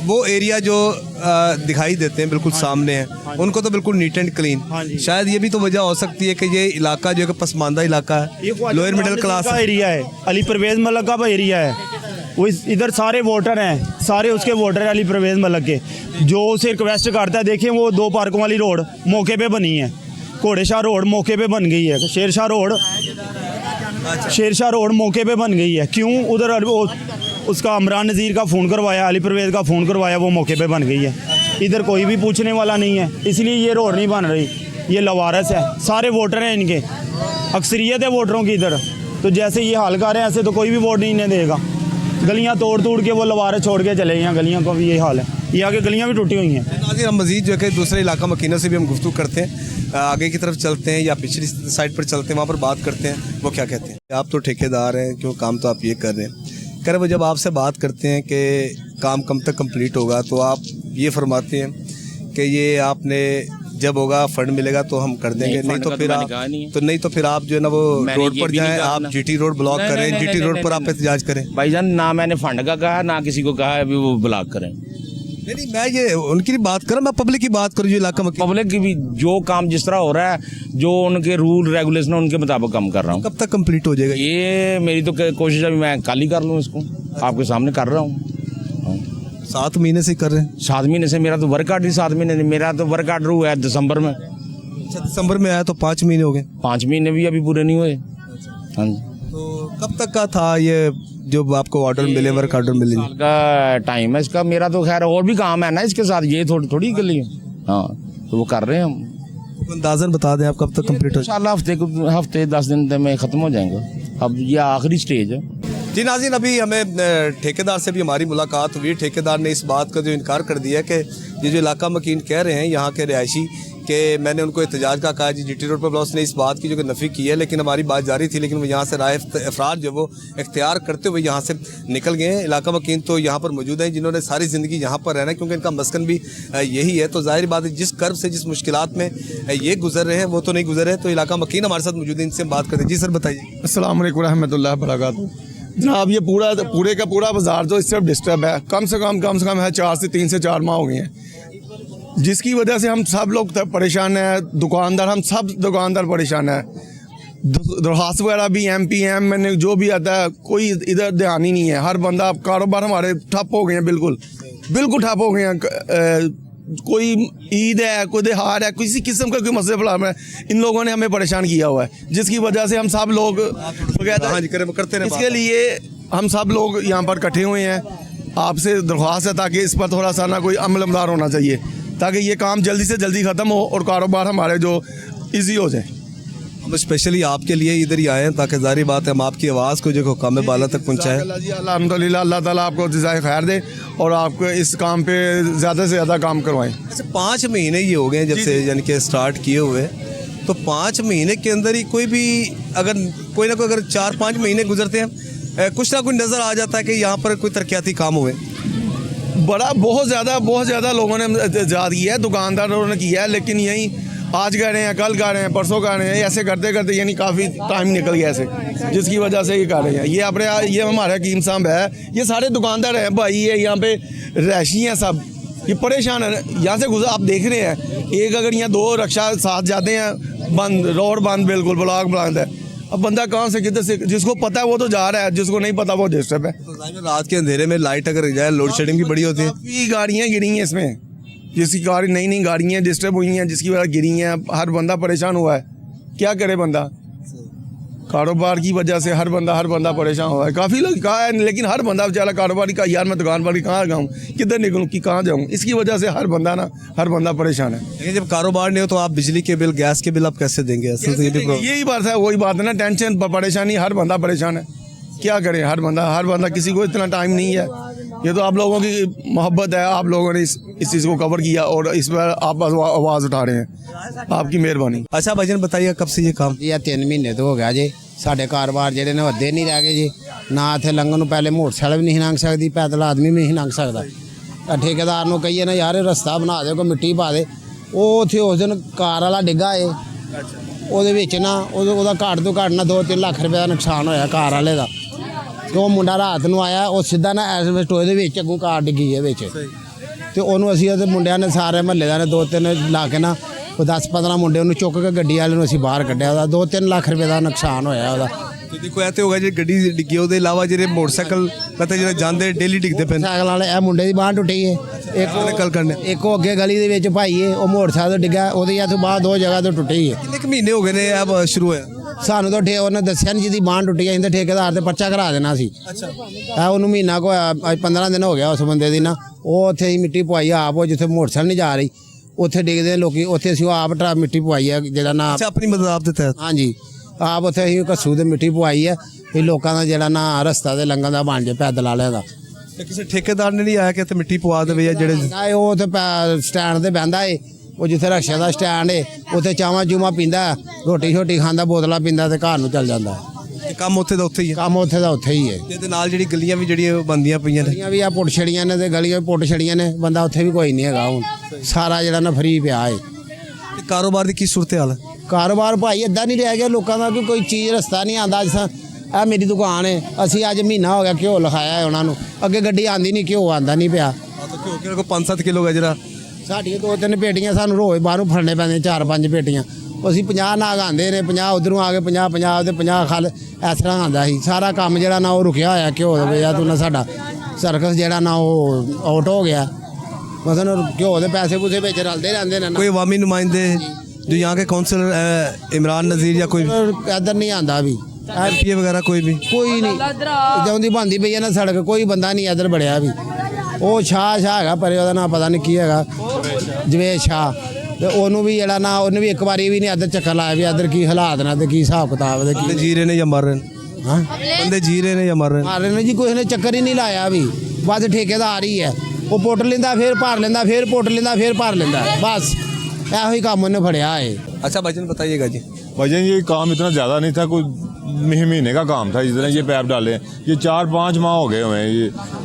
वो एरिया जो दिखाई देते हैं बिल्कुल सामने हैं, उनको तो बिल्कुल नीट एंड क्लीन। शायद ये भी तो वजह हो सकती है कि ये इलाका जो है पसमानदा इलाका है, लोअर मिडिल क्लास का एरिया है, अली परवेज़ मलिक का एरिया है। वो इधर सारे वोटर हैं, सारे उसके वोटर हैं अली परवेज़ मलिक के। जो उसे रिक्वेस्ट करता है, देखिए वो 2 पार्कों वाली रोड मौके पे बनी है, घोड़ेशाह रोड मौके पे बन गई है, शेरशाह रोड मौके पे बन गई है। क्यों? उधर उसका इमरान नज़ीर का फ़ोन करवाया, अली परवेज़ का फ़ोन करवाया, वो मौके पे बन गई है। इधर कोई भी पूछने वाला नहीं है, इसलिए ये रोड नहीं बन रही। ये लवारस है, सारे वोटर हैं इनके, अक्सरियत है वोटरों की इधर। तो जैसे ये हाल कर रहे हैं, ऐसे तो कोई भी वोट नहीं इन्हें देगा। गलियाँ तोड़ के वो लवारस छोड़ के चले गए, गलियों का भी यही हाल है। ये आगे गलियाँ भी टूटी हुई हैं। नाज़रीन, हम मज़ीद जो है कि दूसरे इलाका मकीनों से भी हम गुफ्तगू करते हैं, आगे की तरफ चलते हैं या पिछली साइड पर चलते हैं, वहाँ पर बात करते हैं वो क्या कहते हैं। आप तो ठेकेदार हैं, क्यों काम तो आप ये कर रहे हैं। कर वो जब आपसे बात करते हैं कि काम कब तक कंप्लीट होगा, तो आप ये फरमाते हैं कि ये आपने जब होगा फंड मिलेगा तो हम कर देंगे, नहीं तो फिर आप जो है ना वो रोड पर जाएं, आप जीटी रोड ब्लॉक करें, जीटी रोड पर आप एहतजाज करें। भाईजान ना मैंने फंड का कहा, ना किसी को कहा अभी वो ब्लॉक करें। नहीं मैं ये उनकी बात कर रहा, मैं पब्लिक की बात करूँ जो इलाका मकीन। पब्लिक की भी जो काम जिस तरह हो रहा है, जो उनके रूल रेगुलेशन उनके मुताबिक काम कर रहा हूँ। कब तक कंप्लीट हो जाएगा? ये मेरी तो कोशिश है मैं कल ही कर लूँ इसको, आपके सामने कर रहा हूँ। 7 महीने से कर रहे हैं। 7 महीने से मेरा तो वर्क आर्डर ही 7 महीने, मेरा तो वर्क आर्डर हुआ है दिसंबर में। अच्छा, दिसंबर में आया तो 5 महीने हो गए। 5 महीने भी अभी पूरे नहीं हुए। हाँ जी, तो कब तक का था ये जो आपको ऑर्डर मिले, वर्क ऑर्डर मिले? साल का टाइम है इसका। मेरा तो खैर और भी काम है ना इसके साथ, ये थोड़ी के लिए। हाँ, तो वो कर रहे हैं हम। अंदाजन बता दें आप कब तक कंप्लीट हो? इंशाल्लाह हफ्ते 10 दिन में ख़त्म हो जाएंगे। अब ये आखिरी स्टेज है। जी नाज़रीन, अभी हमें ठेकेदार से भी हमारी मुलाकात हुई। ठेकेदार ने इस बात का जो इनकार कर दिया कि ये जो इलाका मकीन कह रहे हैं यहाँ के रिहायशी कि मैंने उनको एहतजाज का कहा जी GT रोड पर, उसने इस बात की जो कि नफ़ी की है, लेकिन हमारी बात जारी थी। लेकिन वो यहाँ से राय अफराद जो वो इख्तियार करते हुए यहाँ से निकल गए हैं। इलाका मकीन तो यहाँ पर मौजूद हैं जिन्होंने सारी ज़िंदगी यहाँ पर रहना है, क्योंकि इनका मस्कन भी यही है। तो जाहिर बात है जिस कर्ब से, जिस मुश्किलात में ये गुजर रहे हैं वो तो नहीं गुजर रहे। तो इलाका मकीन हमारे साथ मौजूद है, इनसे बात करते हैं। जी सर बताइए। अस्सलाम वालेकुम रहमतुल्लाहि व बरकातहू। जनाब ये पूरे का पूरा बाजार जो इस तरफ डिस्टर्ब है, कम से कम है 3 से 4 माह हो गए हैं, जिसकी वजह से हम सब लोग परेशान हैं। दुकानदार, हम सब दुकानदार परेशान हैं। दरख्वास्त वगैरह भी MPM मैंने जो भी आता है, कोई इधर ध्यान ही नहीं है। हर बंदा, कारोबार हमारे ठप हो गए हैं, बिल्कुल ठप हो गए हैं। कोई ईद है, कोई त्योहार है, किसी किस्म का कोई मसले प्रॉब्लम है, इन लोगों ने हमें परेशान किया हुआ है, जिसकी वजह से हम सब लोग करते रहे। इसके लिए हम सब लोग यहाँ पर इकट्ठे हुए हैं। आपसे दरख्वास्त है ताकि इस पर थोड़ा सा ना कोई अमलदार होना चाहिए, ताकि ये काम जल्दी से जल्दी ख़त्म हो और कारोबार हमारे जो ईजी हो जाए। हम स्पेशली आपके लिए इधर ही आए हैं ताकि जारी बात है हम आपकी आवाज़ को जो हुकाम बाला तक पहुँचाएँ। अल्हम्दुलिल्लाह, अल्लाह ताला आपको जज़ाए खैर दे और आपको इस काम पे ज़्यादा से ज़्यादा काम करवाएं। अच्छा, 5 महीने ये हो गए हैं जब से यानी कि स्टार्ट किए हुए, तो 5 महीने के अंदर ही कोई भी अगर कोई ना कोई अगर 4-5 महीने गुजरते हैं, कुछ ना कुछ नज़र आ जाता है कि यहाँ पर कोई तरक्याती काम हुए। बहुत ज़्यादा लोगों ने इजाद किया है, दुकानदारों ने किया है, लेकिन यही आज कह रहे हैं, कल कह रहे हैं, परसों कह रहे हैं, ऐसे करते करते यानी काफ़ी टाइम निकल गया ऐसे, जिसकी वजह से ये कर रहे हैं। ये हमारे हकीम साहब है, ये सारे दुकानदार हैं भाई, ये यहाँ पे रहायशी हैं सब, ये परेशान है। यहाँ से गुजर, आप देख रहे हैं, एक अगर यहाँ 2 रिक्शा साथ जाते हैं, बंद रोड बंद, बिल्कुल ब्लॉक बंद है। अब बंदा कहाँ से किधर से, जिसको पता है वो तो जा रहा है, जिसको नहीं पता वो डिस्टर्ब है। तो रात के अंधेरे में लाइट अगर जाए, लोड शेडिंग भी बड़ी होती है। काफ़ी गाड़ियाँ गिरी हैं इसमें, जिसकी गाड़ी नई गाड़ियाँ डिस्टर्ब हुई हैं, जिसकी वजह गिरी हैं। हर बंदा परेशान हुआ है, क्या करे बंदा, कारोबार की वजह से हर बंदा परेशान हुआ है। काफ़ी लोग कहा है, लेकिन हर बंदा बेचारा कारोबारी का, यार मैं दुकान पर कहाँ जाऊँ, किधर निकलूँ, कि कहाँ जाऊँ, इसकी वजह से हर बंदा परेशान है। लेकिन जब कारोबार नहीं हो तो आप बिजली के बिल, गैस के बिल आप कैसे देंगे? असल तो यही बात है, वही बात है ना, टेंशन परेशानी, हर बंदा परेशान है, क्या करें। हर बंदा, किसी को इतना टाइम नहीं है। ये तो आप लोगों की मोहब्बत है, आप लोगों ने इस चीज़ को कवर किया और इस पर आप आवाज़ उठा रहे हैं, आपकी मेहरबानी। अच्छा भाईजान बताइए कब से ये काम? ये 3 महीने तो हो गया जी। साढ़े कारोबार ਜਿਹੜੇ ਨੇ ਵੱਧੇ नहीं रह गए जी। ना ਇੱਥੇ ਲੰਘਣ ਨੂੰ ਪਹਿਲੇ ਮੋਟਰਸਾਈਕਲ भी नहीं ਲੰਘ ਸਕਦੀ, ਪੈਦਲ ਆਦਮੀ भी नहीं ਲੰਘ ਸਕਦਾ। ਠੇਕੇਦਾਰ ਨੂੰ ਕਹੀਏ ਨਾ ਯਾਰ ਰਸਤਾ ਬਣਾ ਦੇ, ਕੋਈ ਮਿੱਟੀ ਪਾ ਦੇ। ਉਹ ਉੱਥੇ ਉਸ ਦਿਨ ਕਾਰ ਵਾਲਾ ਡਿੱਗਾ ਏ, ਉਹਦੇ ਵਿੱਚ ਨਾ ਉਹਦਾ ਘੱਟ ਤੋਂ ਘੱਟ ਨਾ 2-3 ਲੱਖ ਰੁਪਏ ਦਾ ਨੁਕਸਾਨ ਹੋਇਆ ਕਾਰ ਵਾਲੇ ਦਾ। ਉਹ ਮੁੰਡਾ ਰਾਤ ਨੂੰ ਆਇਆ, ਉਹ ਸਿੱਧਾ ਨਾ ਐਸ ਟੋਏ ਦੇ ਵਿੱਚ ਅੱਗੋਂ ਕਾਰ ਡਿੱਗੀ ਹੈ ਵਿੱਚ, ਤੇ ਉਹਨੂੰ ਅਸੀਂ ਉਹਦੇ ਮੁੰਡਿਆਂ ਨੇ ਸਾਰੇ ਮਹੱਲੇਦਾਰ ਨੇ 2-3 ਲਾ ਕੇ ਨਾ 10-15 ਮੁੰਡੇ ਉਹਨੂੰ ਚੁੱਕ ਕੇ ਗੱਡੀ ਵਾਲੇ ਨੂੰ ਅਸੀਂ ਬਾਹਰ ਕੱਢਿਆ। ਉਹਦਾ 2-3 ਲੱਖ ਰੁਪਏ ਦਾ ਨੁਕਸਾਨ ਹੋਇਆ ਉਹਦਾ। तो देखो ऐसे होगा जी, गड्डी डिग्गी ਉਹਦੇ ਇਲਾਵਾ ਜਿਹੜੇ ਮੋਟਰਸਾਈਕਲ ਪਤਾ ਜਿਹੜਾ ਜਾਂਦੇ ਡੇਲੀ ਡਿੱਗਦੇ ਪੈਣ। ਸਾਈਕਲ ਵਾਲੇ ਇਹ ਮੁੰਡੇ ਦੀ ਬਾਂਹ ਟੁੱਟੀ ਏ, ਇੱਕ ਉਹ ਅੱਗੇ ਗਲੀ ਦੇ ਵਿੱਚ ਭਾਈ ਏ, ਉਹ ਮੋਟਰਸਾਈਕਲ ਡਿੱਗਾ, ਉਹਦੀ ਇੱਥੋਂ ਬਾਹਰ 2 ਜਗ੍ਹਾ ਤੋਂ ਟੁੱਟੀ ਏ। ਕਿੰਨੇ ਕੁ ਮਹੀਨੇ ਹੋ ਗਏ ਨੇ ਇਹ ਸ਼ੁਰੂ ਹੋਇਆ? ਸਾਨੂੰ ਤਾਂ ਉਹਨੇ ਦੱਸਿਆ ਨਹੀਂ, ਜਿਹਦੀ ਬਾਂਹ ਟੁੱਟੀ ਅਸੀਂ ਤਾਂ ਠੇਕੇਦਾਰ ਤੇ ਪਰਚਾ ਕਰਾ ਦੇਣਾ ਸੀ। ਅੱਛਾ, ਉਹਨੂੰ ਮਹੀਨਾ ਕੋ ਅੱਜ 15 ਦਿਨ ਹੋ ਗਿਆ ਉਸ ਬੰਦੇ ਦੀ ਨਾ, ਉਹ ਉੱਥੇ ਹੀ ਮਿੱਟੀ ਪਵਾਈ ਆਪ, ਉਹ ਜਿੱਥੇ ਮੋਟਰਸਾਈਕਲ ਨਹੀਂ ਜਾ ਰਹੀ ਉੱਥੇ ਡਿੱਗਦੇ ਲੋਕੀ, ਉੱਥੇ ਅਸੀਂ ਆਪ ਮਿੱਟੀ ਪਵਾਈ ਆ ਜਿਹੜਾ ਨਾ। ਅੱਛਾ, ਆਪਣੀ ਮਦਦ ਆਪ ਦੇ ਤਹਿਤ? ਹਾਂਜੀ, ਆਪ ਉੱਥੇ ਅਸੀਂ ਕੱਸੂ ਤੇ ਮਿੱਟੀ ਪਵਾਈ ਆ ਵੀ ਲੋਕਾਂ ਦਾ ਜਿਹੜਾ ਨਾ ਰਸਤਾ ਤੇ ਲੰਘਣ ਦਾ ਬਣ ਜੇ ਪੈਦਲ ਵਾਲਿਆਂ ਦਾ। ਤੇ ਕਿਸੇ ਠੇਕੇਦਾਰ ਨੇ ਨਹੀਂ ਆਇਆ ਕਿ ਇੱਥੇ ਮਿੱਟੀ ਪਵਾ ਦੇਵੇ ਜਾਂ ਜਿਹੜੇ? ਨਾ, ਉਹ ਉੱਥੇ ਸਟੈਂਡ ਤੇ ਬਹਿੰਦਾ ਏ, ਉਹ ਜਿੱਥੇ ਰਕਸ਼ਾ ਦਾ ਸਟੈਂਡ ਏ, ਉੱਥੇ ਚਾਵਾਂ ਚੂਮਾ ਪੀਂਦਾ, ਰੋਟੀ ਛੋਟੀ ਖਾਂਦਾ, ਬੋਤਲਾਂ ਪੀਂਦਾ ਤੇ ਘਰ ਨੂੰ ਚੱਲ ਜਾਂਦਾ। ਕੰਮ ਉੱਥੇ ਦਾ ਉੱਥੇ ਹੀ ਹੈ? ਕੰਮ ਉੱਥੇ ਦਾ ਉੱਥੇ ਹੀ ਹੈ। ਇਹਦੇ ਨਾਲ ਜਿਹੜੀ ਗਲੀਆਂ ਵੀ ਜਿਹੜੀਆਂ ਬੰਦੀਆਂ ਪਈਆਂ ਨੇ? ਗਲੀਆਂ ਵੀ ਆ ਪੁੱਟ ਛੜੀਆਂ ਨੇ ਤੇ ਗਲੀਆਂ ਵੀ ਪੁੱਟ ਛੜੀਆਂ ਨੇ, ਬੰਦਾ ਉੱਥੇ ਵੀ ਕੋਈ ਨਹੀਂ ਹੈਗਾ ਹੁਣ, ਸਾਰਾ ਜਿਹੜਾ ਨਾ ਫਰੀ ਪਿਆ ਏ। ਤੇ ਕਾਰੋਬਾਰ ਦੀ ਕੀ ਸੂਰਤ ਹਾਲ ਹੈ? ਕਾਰੋਬਾਰ ਭਾਈ ਇੱਦਾਂ ਨਹੀਂ ਰਹਿ ਗਿਆ ਲੋਕਾਂ ਦਾ ਕਿ ਕੋਈ ਚੀਜ਼ ਰਸਤਾ ਨਹੀਂ ਆਉਂਦਾ। ਜਿਸ ਇਹ ਮੇਰੀ ਦੁਕਾਨ ਹੈ, ਅਸੀਂ ਅੱਜ ਮਹੀਨਾ ਹੋ ਗਿਆ ਘਿਓ ਲਿਖਾਇਆ ਹੈ ਉਹਨਾਂ ਨੂੰ, ਅੱਗੇ ਗੱਡੀ ਆਂਦੀ ਨਹੀਂ, ਘਿਓ ਆਂਦਾ ਨਹੀਂ ਪਿਆ। ਘਿਓ ਕੋ 5-7 ਕਿਲੋ ਗਜਰਾ ਸਾਡੀਆਂ 2-3 ਪੇਟੀਆਂ ਸਾਨੂੰ ਰੋਜ਼ ਬਾਹਰੋਂ ਫੜਨੇ ਪੈਂਦੇ 4-5 ਪੇਟੀਆਂ। ਅਸੀਂ 50 ਨਾਗ ਆਉਂਦੇ ਨੇ, 50 ਉਧਰੋਂ ਆ ਗਏ, 50 ਤੇ 50 ਖਲ ਇਸ ਤਰ੍ਹਾਂ ਆਉਂਦਾ ਸੀ। ਸਾਰਾ ਕੰਮ ਜਿਹੜਾ ਨਾ ਉਹ ਰੁਕਿਆ ਹੋਇਆ ਘਿਓ ਦੇ ਵਜ੍ਹਾ ਤੋਂ ਨਾ ਸਾਡਾ ਸਰਕਸ ਜਿਹੜਾ ਨਾ ਉਹ ਆਊਟ ਹੋ ਗਿਆ। ਮਤਲਬ ਘਿਓ ਦੇ ਪੈਸੇ ਪੂਸੇ ਵਿੱਚ ਰਲਦੇ ਰਹਿੰਦੇ ਨੇ कोई अवामी नुमाइंदे जो यहाँ के काउंसलर इमरान नज़ीर या कोई ਇੱਧਰ ਨਹੀਂ ਆਉਂਦਾ ਵੀ MP वगैरह कोई भी ਕੋਈ ਨਹੀਂ ਜਦੋਂ ਦੀ ਬੰਦੀ ਪਈ ਹੈ ਨਾ ਸੜਕ, ਕੋਈ ਬੰਦਾ ਨਹੀਂ ਇੱਧਰ ਬੜਿਆ ਵੀ। ਉਹ ਸ਼ਾਹ ਹੈਗਾ ਪਰ ਉਹਦਾ ਨਾਂ ਪਤਾ ਨਹੀਂ ਕੀ ਹੈਗਾ, ਜਵੇਦ ਸ਼ਾਹ, ਤੇ ਉਹਨੂੰ ਵੀ ਜਿਹੜਾ ਨਾ ਉਹਨੇ ਵੀ ਇੱਕ ਵਾਰੀ ਵੀ ਨਹੀਂ ਇੱਧਰ ਚੱਕਰ ਲਾਇਆ ਵੀ ਇੱਧਰ ਕੀ ਹਾਲਾਤ ਨੇ ਤੇ ਕੀ ਹਿਸਾਬ ਕਿਤਾਬ ਦੇ बंदे ਕੀ जी रहे ने या मर रहे हैं? ਹਾਂ बंदे जी रहे ने या मर रहे हैं? ਮਾਰੇ ਨੇ ਜੀ, ਕੋਈ ਨੇ ਚੱਕਰ ਹੀ ਨਹੀਂ ਲਾਇਆ ਵੀ। ਬਸ ਠੇਕੇਦਾਰ ਹੀ ਹੈ, ਉਹ ਪੁੱਟ ਲੈਂਦਾ ਫਿਰ ਭਰ ਲੈਂਦਾ, ਫਿਰ ਪੁੱਟ ਲੈਂਦਾ ਫਿਰ ਭਰ ਲੈਂਦਾ, ਬਸ ਇਹੋ ਹੀ ਕੰਮ ਉਹਨੇ ਫੜਿਆ ਹੈ। अच्छा भाईजान बताइएगा जी। भाईजान ये काम इतना ज़्यादा नहीं था, कोई महीने का काम था। जितना ये पैप डाले हैं, ये 4-5 माह हो गए हुए हैं,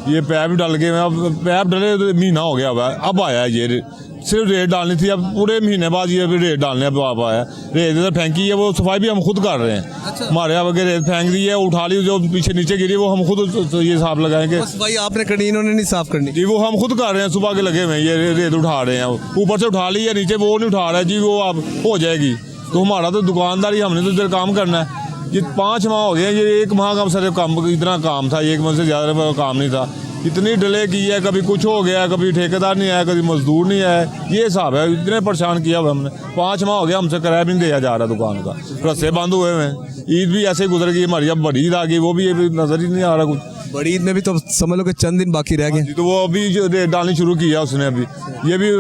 ये पैप डाल के अब पैप डाले तो महीना हो गया हुआ है। अब आया है ये सिर्फ रेत डालनी थी, अब पूरे महीने बाद ये भी रेत डालने अब आप आया। रेत इधर फेंकी है, वो सफाई भी हम खुद कर रहे हैं। हमारे यहाँ वगैरह रेत फेंक दी है, उठा ली, जो पीछे नीचे गिरी वो हम खुद ये साफ लगाएंगे। बस भाई आपने करनी, इन्होंने नहीं साफ करनी जी, वो हम खुद कर रहे हैं, सुबह के लगे हुए हैं, ये रेत उठा रहे हैं। ऊपर से उठा ली है, नीचे वो नहीं उठा रहा है जी, वो अब हो जाएगी। तो हमारा तो दुकानदारी, हमने तो इधर काम करना है। ये 5 माह हो गए, ये 1 माह का सिर्फ काम, इतना काम था, 1 माह से ज़्यादा काम नहीं था। इतनी डिले की है, कभी कुछ हो गया, कभी ठेकेदार नहीं आया, कभी मजदूर नहीं आया, ये हिसाब है। इतने परेशान किया हुआ हमने, 5 माह हो गया, हमसे किराया भी नहीं दिया जा रहा दुकान का, रस्ते बंद हुए हुए हैं। ईद भी ऐसे गुजर गई हमारी, अब बड़ी ईद आ गई, वो भी नज़र ही नहीं आ रहा कुछ। बड़ी ईद में भी तो समझ लो कि चंद दिन बाकी रह गए। तो वो अभी जो रेत डालनी शुरू किया उसने, अभी ये भी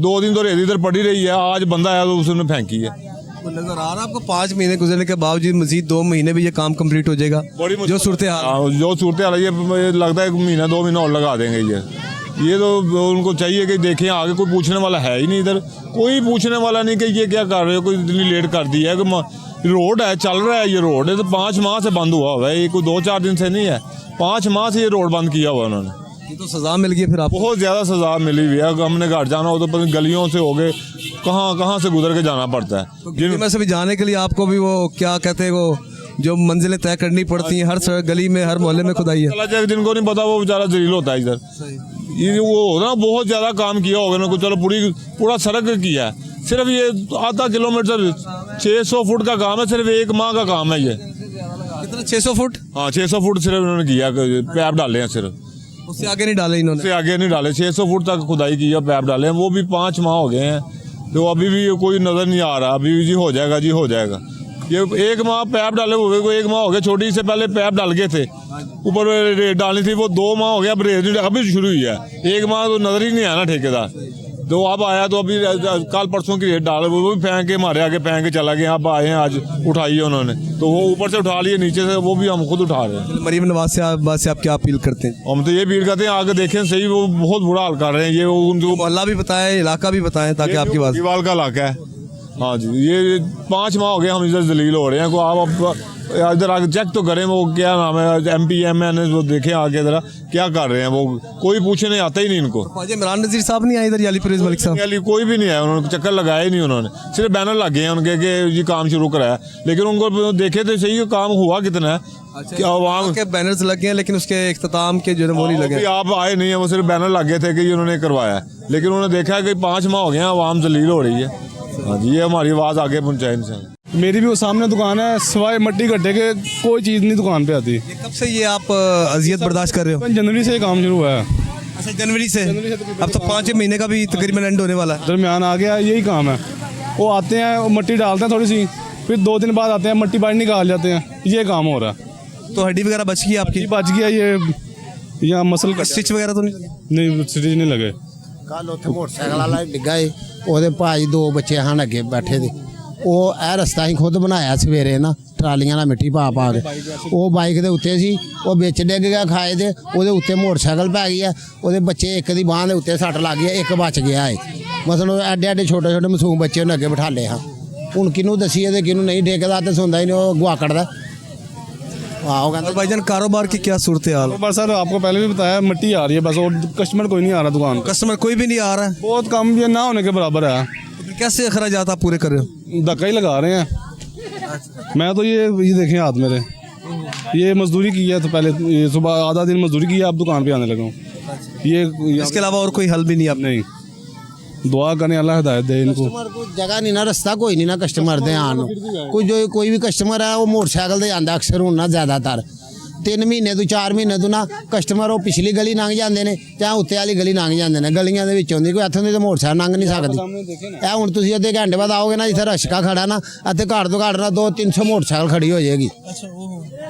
2 दिन तो रेत इधर पड़ी रही है, आज बंदा आया तो उसने फेंकी है। तो नजर आ रहा है आपको 5 महीने गुजरने के बावजूद मजीद 2 महीने भी ये काम कंप्लीट हो जाएगा? जो सूरत हाल, जो सूरत हाल है, ये लगता है 1 महीना 2 महीना और लगा देंगे ये तो उनको चाहिए कि देखें आगे, कोई पूछने वाला है ही नहीं इधर, कोई पूछने वाला नहीं कि ये क्या कर रहे हो, कोई इतनी लेट कर दी है। कि रोड है, चल रहा है, ये रोड है तो 5 माह से बंद हुआ हुआ है, ये कोई 2-4 दिन से नहीं है, 5 माह से ये रोड बंद किया हुआ उन्होंने। ये तो सजा मिल गई फिर आपको? बहुत ज़्यादा सजा मिली हुई है। हमने घर जाना हो तो पता गलियों से हो गए, कहाँ से गुजर के जाना पड़ता है। तो गली में से भी जाने के लिए आपको भी वो क्या कहते हैं, वो जो मंजिलें तय करनी पड़ती हैं, हर गली में, हर मोहल्ले में खुदाई है। चला जाए, जिनको नहीं पता वो बेचारा जलील होता है इधर। ये वो ना बहुत ज़्यादा काम किया होगा ना, चलो पूरा सड़क किया है, सिर्फ ये आधा किलोमीटर 600 फुट का काम है, सिर्फ 1 माह का काम है ये। कितना 600 फुट? हाँ 600 फुट सिर्फ उन्होंने किया, पैप डाले हैं सिर्फ, उससे आगे नहीं डाले इन्होंने? उससे आगे नहीं डाले, 600 फुट तक खुदाई की है, पैप डाले हैं, वो भी 5 माह हो गए हैं, तो अभी भी कोई नज़र नहीं आ रहा। अभी जी हो जाएगा, जी हो जाएगा। ये 1 माह पैप डाले हुए को 1 माह हो गया, छोटी से पहले पैप डाल गए थे, ऊपर रेत डालनी थी, वो 2 माह हो गया, अब रेत अभी शुरू हुई है। 1 माह तो नज़र ही नहीं आया ना ठेकेदार, तो अब आया तो अभी कल परसों की रेट डाल, वो भी फेंक के हमारे आगे फेंक के चला गया। अब आए हैं, आज उठाई है उन्होंने, तो वो ऊपर से उठा लिए, नीचे से वो भी हम खुद उठा रहे हैं। मरीम नवाज से आप क्या अपील करते हैं? हम तो ये अपील करते हैं आगे देखें सही, वो बहुत बुरा हाल कर रहे हैं। ये उनको मोहल्ला भी बताएं, इलाका भी बताएं, ताकि आपकी बात। दीवाल का इलाका है, हाँ जी। ये 5 माह हो गए हम इधर जलील हो रहे हैं। को आप इधर आगे चेक तो करें, वो क्या नाम है, MP MN, वो देखें आगे जरा क्या कर रहे हैं, वो कोई पूछने आता ही नहीं इनको। इमरान नज़ीर साहब नहीं आए इधर, याली परवेज़ मलिक साहब? कोई भी नहीं आया, उन्होंने चक्कर लगाया ही नहीं, उन्होंने सिर्फ बैनर लगे हैं उनके कि ये काम शुरू कराया, लेकिन उनको देखे तो सही काम हुआ कितना है। क्या वहाँ के बैनर्स लगे हैं, लेकिन उसके इख्तिताम के जो है वो नहीं लगे। आप आए नहीं है, वो सिर्फ बैनर लगे थे कि ये उन्होंने करवाया, लेकिन उन्होंने देखा कि 5 माह हो गए हैं, आवाम जलील हो रही है। हाँ जी, ये हमारी आवाज़ आगे पहुँचाए इनसे। मेरी भी वो सामने दुकान है, सिवाय मट्टी गड्ढे के कोई चीज़ नहीं दुकान पे आती। कब से ये आप अजियत बर्दाश्त कर रहे हो? जनवरी से ये काम शुरू हुआ है। अच्छा, जनवरी से? अब तो 5 महीने का भी तकरीबन एंड होने वाला है। दरमियान आ गया, यही काम है। वो आते हैं, वो मट्टी डालते हैं थोड़ी सी, फिर 2 दिन बाद आते हैं, मट्टी बाहर निकाल जाते हैं, ये काम हो रहा है। तो हड्डी वगैरह बच गई आपकी? बच गया, ये यहाँ मसल का स्टिच वगैरह तो नहीं, स्टिच नहीं लगे। ਕੱਲ ਉੱਥੇ ਮੋਟਰਸਾਈਕਲ ਵਾਲਾ ਡਿੱਗਾ ਏ, ਉਹਦੇ ਭਾਜੀ 2 ਬੱਚੇ ਹਨ ਅੱਗੇ ਬੈਠੇ ਦੇ। ਉਹ ਇਹ ਰਸਤਾ ਹੀ ਖੁਦ ਬਣਾਇਆ ਸਵੇਰੇ ਨਾ, ਟਰਾਲੀਆਂ ਨਾਲ ਮਿੱਟੀ ਪਾ ਕੇ। ਉਹ ਬਾਈਕ ਦੇ ਉੱਤੇ ਸੀ, ਉਹ ਵਿੱਚ ਡਿੱਗ ਗਿਆ ਖਾਏ ਦੇ, ਉਹਦੇ ਉੱਤੇ ਮੋਟਰਸਾਈਕਲ ਪੈ ਗਿਆ, ਉਹਦੇ ਬੱਚੇ ਇੱਕ ਦੀ ਬਾਂਹ ਦੇ ਉੱਤੇ ਸੱਟ ਲੱਗ ਗਿਆ, ਇੱਕ ਬਚ ਗਿਆ ਏ। ਮਤਲਬ ਐਡੇ ਐਡੇ ਛੋਟੇ ਛੋਟੇ ਮਾਸੂਮ ਬੱਚੇ ਉਹਨੇ ਅੱਗੇ ਬਿਠਾ ਲਏ ਹਾਂ। ਹੁਣ ਕਿਹਨੂੰ ਦਸੀਏ ਤੇ ਕਿਹਨੂੰ ਨਹੀਂ, ਠੇਕੇਦਾਰ ਤੇ ਸੁਣਦਾ ਹੀ नहीं, ਉਹ ਗੁਆਕੜਦਾ। और भाईजान कारोबार की क्या सूरत हाल? बस सर आपको पहले भी बताया, मिट्टी आ रही है बस, और कस्टमर कोई नहीं आ रहा दुकान पर। कस्टमर कोई भी नहीं आ रहा है? बहुत कम, ये ना होने के बराबर है। तो कैसे अखराजात आप पूरे कर रहे हो? धक्का ही लगा रहे हैं। मैं तो ये देखें हाथ मेरे, ये मजदूरी की है, तो पहले ये सुबह आधा दिन मजदूरी की है, अब दुकान पे आने लगा हूँ। ये इसके अलावा और कोई हल भी नहीं आप नहीं, दुआ करें अल्लाह हिदायत दे इनको। कस्टमर को जगह नहीं ना, रस्ता कोई नहीं ना कस्टमर दे आन कोई भी कस्टमर है वो मोटरसाइकिल ते आंदा अक्सर हूँ ना ज़्यादातर 3 महीने तो 4 महीने तो ना कस्टमर वो पिछली गली लंघ जाते हैं चाहे उत्ते वाली गली लंघ जाते हैं, गलियां दे विच होंदी कोई इत्थों दी तो मोटरसाइकिल लंघ नहीं सकती। ਇਹ ਹੁਣ ਤੁਸੀਂ ਅੱਧੇ ਘੰਟੇ ਬਾਅਦ आओगे ना, जिथे रश्का खड़ा ना ਇੱਥੇ ਘੱਟ ਤੋਂ ਘੱਟ ना 200-300 मोटरसाइकिल खड़ी हो जाएगी।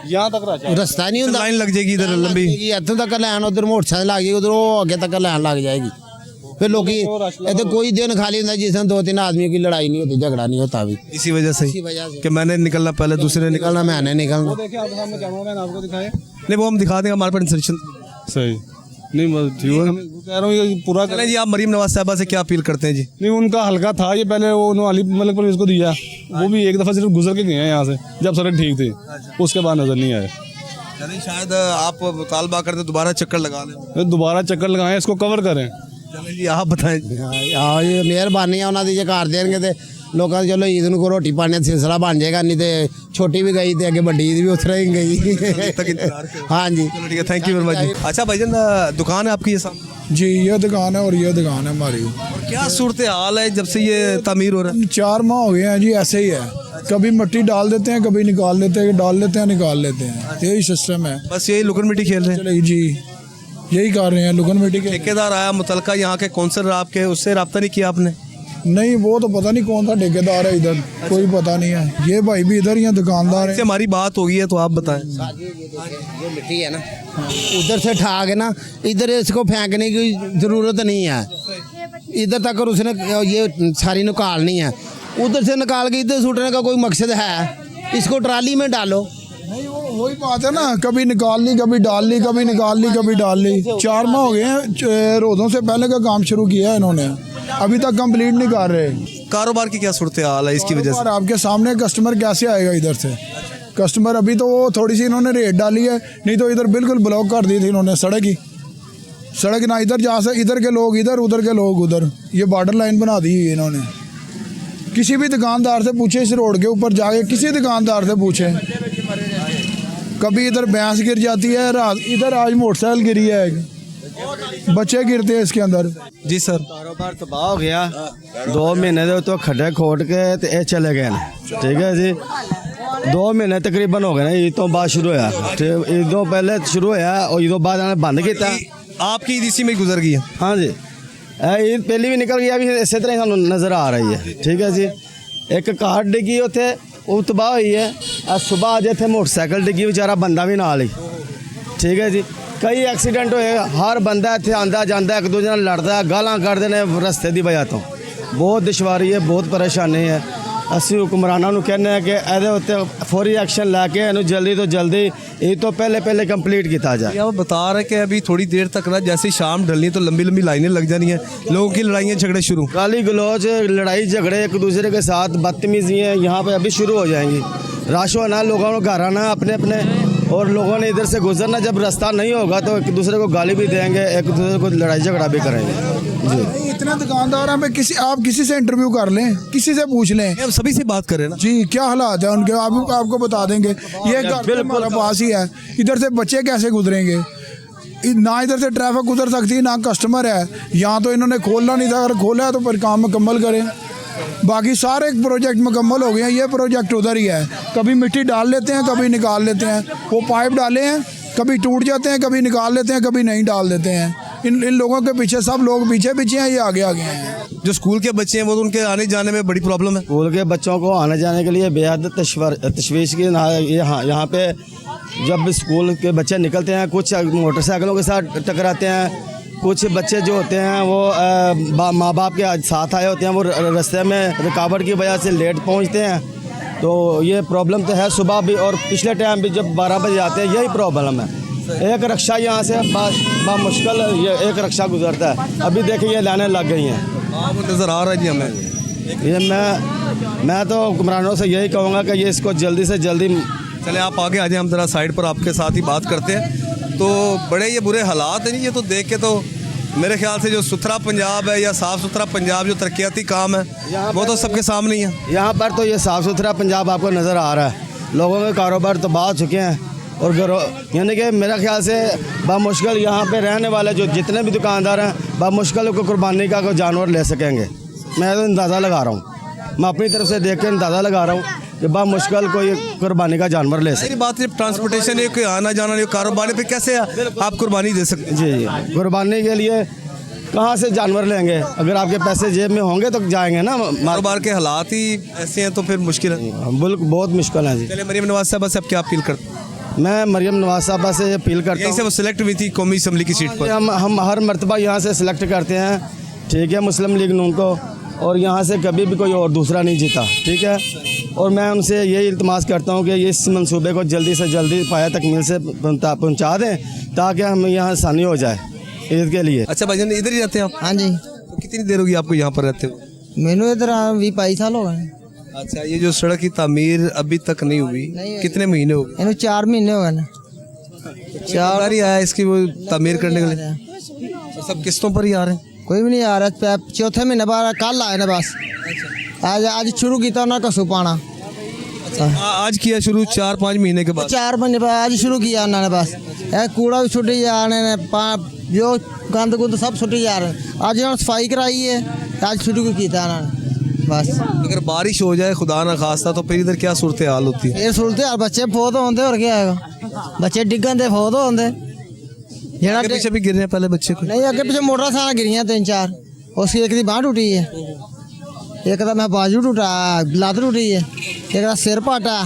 यहाँ तक रस्ता नहीं होता, लाइन लग जाएगी इधर लंबी, ਇੱਥੋਂ तक लैन उधर मोटरसाइकिल आ जाएगी, उधर वो आगे तक लैन लग जाएगी। फिर लोग इतने कोई दिन खाली होता जिसमें 2-3 आदमियों की लड़ाई नहीं होती, झगड़ा नहीं होता भी इसी वजह से कि मैंने निकलना पहले दूसरे निकलना मैंने निकलना। आपको दिखाए नहीं, वो हम दिखा देंगे हमारे पास इंस्ट्रक्शन। सही नहीं, बस ठीक है, कह रहा हूँ ये पूरा चलें जी, आप मरीम नवाज साहबा से क्या अपील करते हैं जी? नहीं, उनका हल्का था ये, पहले वो उन्होंने अली मलिक पर इसको दिया, वो भी एक दफ़ा सिर्फ गुजर के गए हैं यहाँ से जब सड़क ठीक थी, उसके बाद नज़र नहीं आया। चलें, शायद आप मुतालबा करते दोबारा चक्कर लगा लें, दोबारा चक्कर लगाएं, इसको कवर करें। चलें जी, आप बताएं। हाँ, ये मेहरबानी है उन्होंने, जे कर देंगे तो लोगों चलो ईद को रोटी पाने सिलसिला बन जाएगा, नहीं तो छोटी भी गई तो अगे बड़ी ईद भी उतर ही गई। हाँ जी, चलो ठीक है, थैंक यू वेरी मच जी। अच्छा भाईजान, दुकान है आपकी ये सामने? जी, ये दुकान है और ये दुकान है हमारी। और क्या सूरत हाल है जब से ये तामीर हो रहा है? 4 माह हो गए हैं जी, ऐसे ही है, कभी मिट्टी डाल देते हैं, कभी निकाल लेते हैं, डाल लेते हैं निकाल लेते हैं, यही सिस्टम है। बस यही लुकन मिट्टी खेल रहे हैं? चलिए जी, यही कर रहे हैं लुकन मिट्टी के। ठेकेदार आया मुतलका यहाँ के कौंसलर आपके, उससे रब्ता नहीं किया आपने? नहीं, वो तो पता नहीं कौन सा ठेकेदार है इधर, कोई पता नहीं है। ये भाई भी इधर ही दुकानदार है। हमारी बात हो गई है तो आप बताएं। ये मिट्टी है ना, उधर से उठा के ना इधर इसको फेंकने की ज़रूरत नहीं है, इधर तक और उसने ये सारी निकालनी है, उधर से निकाल के इधर सूटने का कोई मकसद है? इसको ट्राली में डालो। नहीं, वो वही बात है ना, कभी निकाल ली, कभी डाल ली, कभी निकाल ली, कभी डाल ली। 4 माह हो गए हैं, रोज़ों से पहले का काम शुरू किया है इन्होंने, अभी तक कंप्लीट नहीं कर रहे। कारोबार की क्या सूरत हाल है इसकी वजह से? आपके सामने कस्टमर कैसे आएगा इधर से? कस्टमर अभी तो वो थोड़ी सी इन्होंने रेट डाली है, नहीं तो इधर बिल्कुल ब्लॉक कर दी थी इन्होंने सड़क ही, सड़क ना इधर जा सके, इधर के लोग इधर, उधर के लोग उधर, ये बॉर्डर लाइन बना दी है इन्होंने। किसी भी दुकानदार से पूछे, इस रोड के ऊपर जाके किसी दुकानदार से पूछे, कभी इधर भैंस गिर जाती है, इधर आज मोटरसाइकिल गिरी है, बच्चे गिरते हैं इसके अंदर। जी सर, कारोबार तबाह हो गया, 2 महीने दे तो खड्डे खोद के ते ये चले गए न, ठीक है जी। 2 महीने तकरीबन हो गए ना, ईद तो बाद शुरू होया, ईद तो पहले शुरू होया और ईद तो बाद इन्होंने बंद किया। आपकी ईद इसी में गुजर गई है? हाँ जी, ईद पहली भी निकल गई, अभी इसी तरह सानू नज़र आ रही है, ठीक है जी। एक कार डिगी उत्थे, वो तबाह हुई है, आज सुबह आज इतने मोटरसाइकिल डिगी, बेचारा बंदा भी नाल ही, ठीक है जी। कई एक्सीडेंट होए, हर बंदा इतने आंदा जाता एक दूसरे नाल लड़दा, गालां कढ़दे ने रस्ते की वजह तो, बहुत दुश्वारी है, बहुत परेशानी है। ਅਸੀਂ ਹੁਕਮਰਾਨਾਂ ਨੂੰ ਕਹਿੰਦੇ ਆ ਕਿ ਇਹਦੇ ਉੱਤੇ फौरी एक्शन लैके ਇਹਨੂੰ जल्दी तो जल्दी ये तो पहले कंप्लीट किया जाए। आप बता रहे कि अभी थोड़ी देर तक ना जैसे ही शाम ढलनी तो लंबी लंबी लाइनें लग जानी है, लोगों की लड़ाइयाँ झगड़े शुरू, गाली गलौज, लड़ाई झगड़े एक दूसरे के साथ, बदतमीजियाँ यहाँ पे अभी शुरू हो जाएंगी। रश होना, लोगों को घर आना अपने अपने, और लोगों ने इधर से गुजरना, जब रास्ता नहीं होगा तो एक दूसरे को गाली भी देंगे, एक दूसरे को लड़ाई झगड़ा भी करेंगे जी। इतने दुकानदार हैं, आप किसी से इंटरव्यू कर लें, किसी से पूछ लें, हम सभी से बात करें ना जी, क्या हालात है उनके, आपको बता देंगे। ये घर हमारे पास ही है, इधर से बच्चे कैसे गुजरेंगे? ना इधर से ट्रैफिक गुजर सकती है, ना कस्टमर है। यहाँ तो इन्होंने खोलना नहीं था, अगर खोला है तो फिर काम मुकम्मल करें। बाकी सारे प्रोजेक्ट मुकम्मल हो गए हैं, ये प्रोजेक्ट उधर ही है, कभी मिट्टी डाल लेते हैं, कभी निकाल लेते हैं। वो पाइप डाले हैं, कभी टूट जाते हैं, कभी निकाल लेते हैं, कभी नहीं डाल देते हैं। इन लोगों के पीछे सब लोग पीछे हैं, ये आगे हैं। जो स्कूल के बच्चे हैं वो तो उनके आने जाने में बड़ी प्रॉब्लम है। स्कूल के बच्चों को आने जाने के लिए बेहद तशवीश की यहाँ पे जब स्कूल के बच्चे निकलते हैं, कुछ मोटरसाइकिलों के साथ टकराते हैं, कुछ बच्चे जो होते हैं वो माँ बाप के साथ आए होते हैं, वो रास्ते में रुकावट की वजह से लेट पहुँचते हैं। तो ये प्रॉब्लम तो है सुबह भी, और पिछले टाइम भी जब 12 बजे आते हैं, यही प्रॉब्लम है। एक रिक्शा यहाँ से मुश्किल ये एक रिक्शा गुजरता है, अभी देखिए ये लाने लग गई हैं। हाँ, वो नज़र आ रहा है जी हमें। ये मैं तो हुक्मरानों से यही कहूँगा कि ये इसको जल्दी से जल्दी। चले आप आगे आ जाए, हम ज़रा साइड पर आपके साथ ही बात करते हैं। तो बड़े ये बुरे हालात हैं, ये तो देख के तो मेरे ख्याल से जो सुथरा पंजाब है या साफ़ सुथरा पंजाब जो तरक्याती काम है वो तो सबके सामने ही है। यहाँ पर तो ये साफ़ सुथरा पंजाब आपको नज़र आ रहा है, लोगों के कारोबार तबाह हो चुके हैं, और यानी कि मेरा ख्याल से बामुश्किल यहाँ पे रहने वाले जो जितने भी दुकानदार हैं बामुश्किल को कुर्बानी का कोई जानवर ले सकेंगे। मैं तो अंदाज़ा लगा रहा हूँ, मैं अपनी तरफ से देख कर अंदाज़ा लगा रहा हूँ कि बामुश्किल कोई कुर्बानी का जानवर ले सके। बात है ट्रांसपोर्टेशन है, कोई आना जाना नहीं, कारोबार पे कैसे आप कुर्बानी दे सकते हैं? जी, कुर्बानी के लिए कहाँ से जानवर लेंगे? अगर आपके पैसे जेब में होंगे तो जाएंगे ना। कारोबार के हालात ही ऐसे हैं तो फिर मुश्किल है, बिल्कुल बहुत मुश्किल है जी। चलिए मरियम नवाज साहब से आप क्या अपील करते हैं? मैं मरियम नवाज साहबा से अपील करता यहीं से वो सिलेक्ट हुई थी कौमी असम्बली की सीट पर। हम हर मरतबा यहाँ से सिलेक्ट करते हैं, ठीक है, मुस्लिम लीग नून को, और यहाँ से कभी भी कोई और दूसरा नहीं जीता, ठीक है। और मैं उनसे यही इल्तमास करता हूँ कि इस मंसूबे को जल्दी से जल्दी पाया तकमील से पहुँचा दें ताकि हमें यहाँ आसानी हो जाए ईद के लिए। अच्छा भाईजान, इधर ही रहते हैं आप? हाँ जी। तो कितनी देर होगी आपको यहाँ पर रहते हो? मैंने इधर 20-22 साल हो गए। अच्छा, ये जो सड़क की तामीर अभी तक नहीं हुई, कितने महीने हो गए? 4 महीने हो गए। 4 ही आया इसकी वो तामीर करने के लिए, तो सब किस्तों पर ही आ रहे हैं? कोई भी नहीं आ रहा। 4थे महीने बाद कल आए ना बस। आज शुरू किया ना कसू पाना। आज किया शुरू 4-5 महीने के बाद? 4 महीने बाद आज शुरू किया उन्होंने बस। कूड़ा भी छुट्टी जा रहे हैं, जो गंद गुंद सब छुट्टी जा रहे हैं। आज उन्होंने सफाई कराई है, आज शुरू किया उन्होंने बस। अगर बारिश हो जाए खुदा ना खास्ता तो फिर इधर क्या सूरत हाल होती है? ये सूरत हाल बच्चे फौत होते और क्या है, बच्चे डिगन दे फौत होते। आगे पीछे भी गिर रहे हैं पहले बच्चे को? नहीं, आगे पीछे मोटरसाइकिल गिरी 3-4, उसकी एक की बाँह टूटी है, एक का मैं बाजू टूटा, लात टूटी है, एक का सिर पाटा,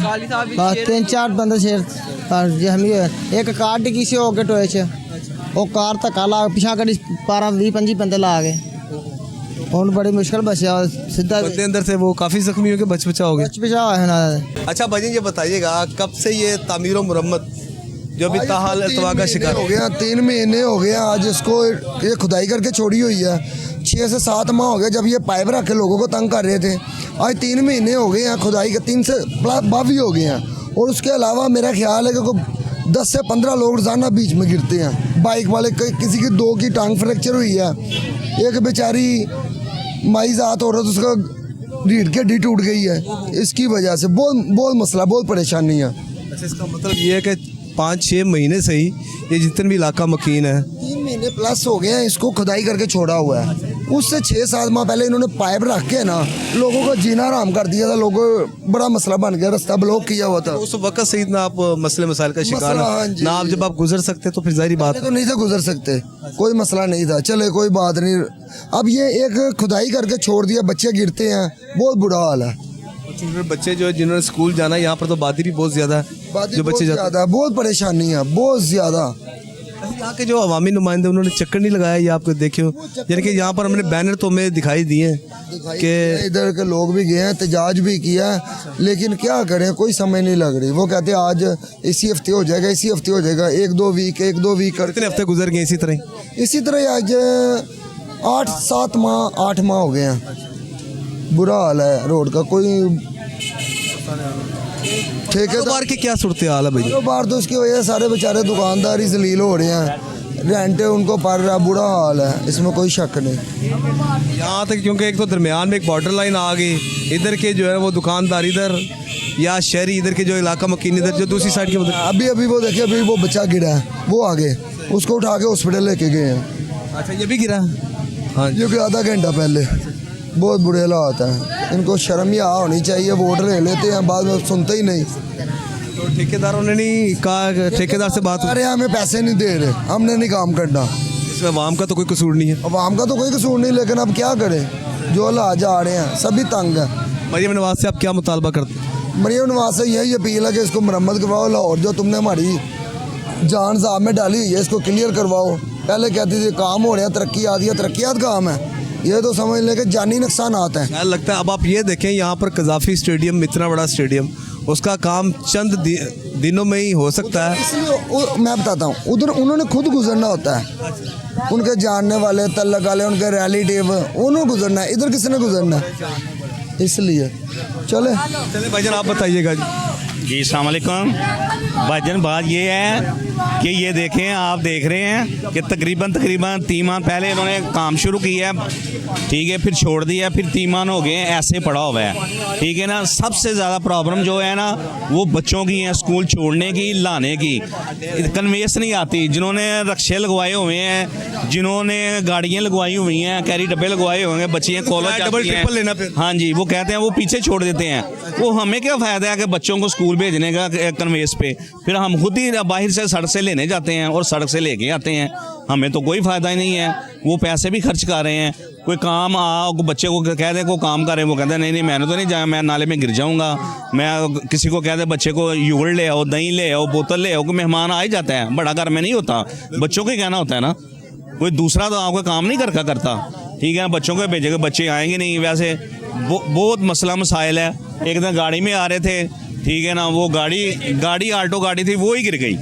3-4 बंदे शेर हम एक कार डिगी से होके टोए च वो कार धक्का ला पिछा कड़ी 12-20-25 बंदे ला गए। ਹੁਣ बड़ी मुश्किल बचा सीधा बंदे अंदर से वो काफ़ी जख्मी हो गए, बच हो गए? बचा है ना। अच्छा भाई ये बताइएगा कब से ये तामीर और मुरम्मत जो भी ताहाल अल्तवा का शिकार हो गया? 3 महीने हो गए आज इसको ये खुदाई करके छोड़ी हुई है। 6 से 7 माह हो गए जब ये पाइप रख के लोगों को तंग कर रहे थे। आज 3 महीने हो गए हैं खुदाई के, 3 से बावी हो गए हैं। और उसके अलावा मेरा ख्याल है कि 10 से 15 लोग रोजाना बीच में गिरते हैं। बाइक वाले किसी की 2 की टांग फ्रैक्चर हुई है, एक बेचारी माई ज़ात औरत उसका रीढ़ की हड्डी टूट गई है। इसकी वजह से बहुत मसला, बहुत परेशानी है। अच्छा, इसका मतलब ये है कि 5-6 महीने से ही ये जितने भी इलाका मकीन है 3 महीने प्लस हो गए हैं इसको खुदाई करके छोड़ा हुआ है। उससे 6-7 माह पहले इन्होंने पाइप रख के ना लोगों को जीना आराम कर दिया था। लोगों बड़ा मसला बन गया, रास्ता ब्लॉक किया हुआ था। उस वक्त से ना आप मसले मसाइल का शिकार ना आप जब आप गुजर सकते तो फिर जाहिर बात तो नहीं से गुजर सकते, कोई मसला नहीं था। चले कोई बात नहीं। अब ये एक खुदाई करके छोड़ दिया, बच्चे गिरते हैं, बहुत बुरा हाल है। बच्चे जो जिन्होंने स्कूल जाना है यहाँ पर तो बादी भी बहुत ज्यादा है, जो बच्चे ज्यादा, बहुत परेशानी है, बहुत ज्यादा। यहाँ के जो अवामी नुमाइंदे उन्होंने चक्कर नहीं लगाया, ये आपको देखियो, यानी कि यहाँ पर हमने बैनर तो हमें दिखाई दिए कि इधर के लोग भी गए हैं, एहतजाज भी किया, लेकिन क्या करें, कोई समझ नहीं लग रही। वो कहते हैं आज इसी हफ्ते हो जाएगा, इसी हफ्ते हो जाएगा, 1-2 वीक कितने हफ्ते गुजर गए इसी तरह आज 8-7 माह 8 माह हो गए हैं। बुरा हाल है रोड का। कोई ठेकेदार की क्या सूरत हाल है भैया? बार तो उसकी वजह से सारे बेचारे दुकानदार ही जलील हो रहे हैं, रेंटे उनको पड़ रहा, बुरा हाल है, इसमें कोई शक नहीं। यहाँ तक क्योंकि एक तो दरमियान में एक बॉर्डर लाइन आ गई, इधर के जो है वो दुकानदार इधर या शहरी इधर के जो इलाका मकीन इधर, जो दूसरी साइड के अभी वो देखिए, अभी वो बच्चा गिरा है, वो आगे उसको उठा के हॉस्पिटल लेके गए हैं। अच्छा, ये भी गिरा? हाँ, जो कि आधा घंटा पहले। बहुत बुरे हालात हैं, इनको शर्म या होनी चाहिए। वोट ले लेते हैं, बाद में सुनते ही नहीं। तो ठेकेदारों ने नहीं कहा, ठेकेदार से बात? अरे हमें पैसे नहीं दे रहे, हमने नहीं काम करना। इसमें अवाम का तो कोई कसूर नहीं है? अवाम का तो कोई कसूर नहीं, लेकिन अब क्या करें, जो हालात आ रहे हैं सभी तंग है। मरियम नवाज से आप क्या मुतालबा करते हैं? मरियम नवाज से यही अपील है कि इसको मरम्मत करवाओ। लाहौर जो तुमने हमारी जान साहब में डाली हुई है, इसको क्लियर करवाओ। पहले कहती थी काम हो रहे हैं, तरक्यात काम है, ये तो समझ लें कि जानी नुकसान आता है। लगता है अब आप ये देखें, यहाँ पर कज़ाफ़ी स्टेडियम, इतना बड़ा स्टेडियम, उसका काम चंद दिनों में ही हो सकता है। इसलिए मैं बताता हूँ, उधर उन्होंने खुद गुजरना होता है, उनके जानने वाले, तल्लक वाले, उनके रिलेटिव, उन्होंने गुजरना है, इधर किसने गुजरना है, इसलिए चले भाईजान आप बताइएगा। जी अस्सलाम वालेकुम भाईजान, बात ये है कि ये देखें, आप देख रहे हैं कि तकरीबन 3 माह पहले इन्होंने काम शुरू किया, ठीक है, फिर छोड़ दिया, फिर 3 माह हो गए हैं ऐसे पड़ा हुआ है, ठीक है ना। सबसे ज़्यादा प्रॉब्लम जो है ना वो बच्चों की है, स्कूल छोड़ने की, लाने की, कन्वेंस नहीं आती। जिन्होंने रक्शे लगवाए हुए हैं, जिन्होंने गाड़ियाँ लगवाई हुई हैं, कैरी डब्बे लगवाए हुए हैं, बच्चियाँ कॉलेज डबल ट्रिपल लेना फिर, हाँ जी, वो कहते हैं वो पीछे छोड़ देते हैं। वो हमें क्या फ़ायदा है कि बच्चों को स्कूल भेजने का कन्वेंस पे, फिर हम खुद ही बाहर से सड़क से लेने जाते हैं और सड़क से लेके आते हैं, हमें तो कोई फ़ायदा ही नहीं है। वो पैसे भी खर्च कर रहे हैं। कोई काम बच्चे को कह दे को काम करें, वो कहते हैं नहीं मैंने तो नहीं जाया, मैं नाले में गिर जाऊंगा। मैं किसी को कह दे बच्चे को युगड़ ले आओ, दही ले आओ, बोतल ले आओ, कोई मेहमान आ ही जाता है, बड़ा घर में नहीं होता, बच्चों को ही कहना होता है ना, कोई दूसरा तो आपका काम नहीं करता, ठीक है ना। बच्चों को भेजेगा, बच्चे आएंगे नहीं। वैसे बहुत मसला मसाइल है। एक दिन गाड़ी में आ रहे थे, ठीक है ना, वो गाड़ी आल्टो गाड़ी थी, वो ही गिर गई,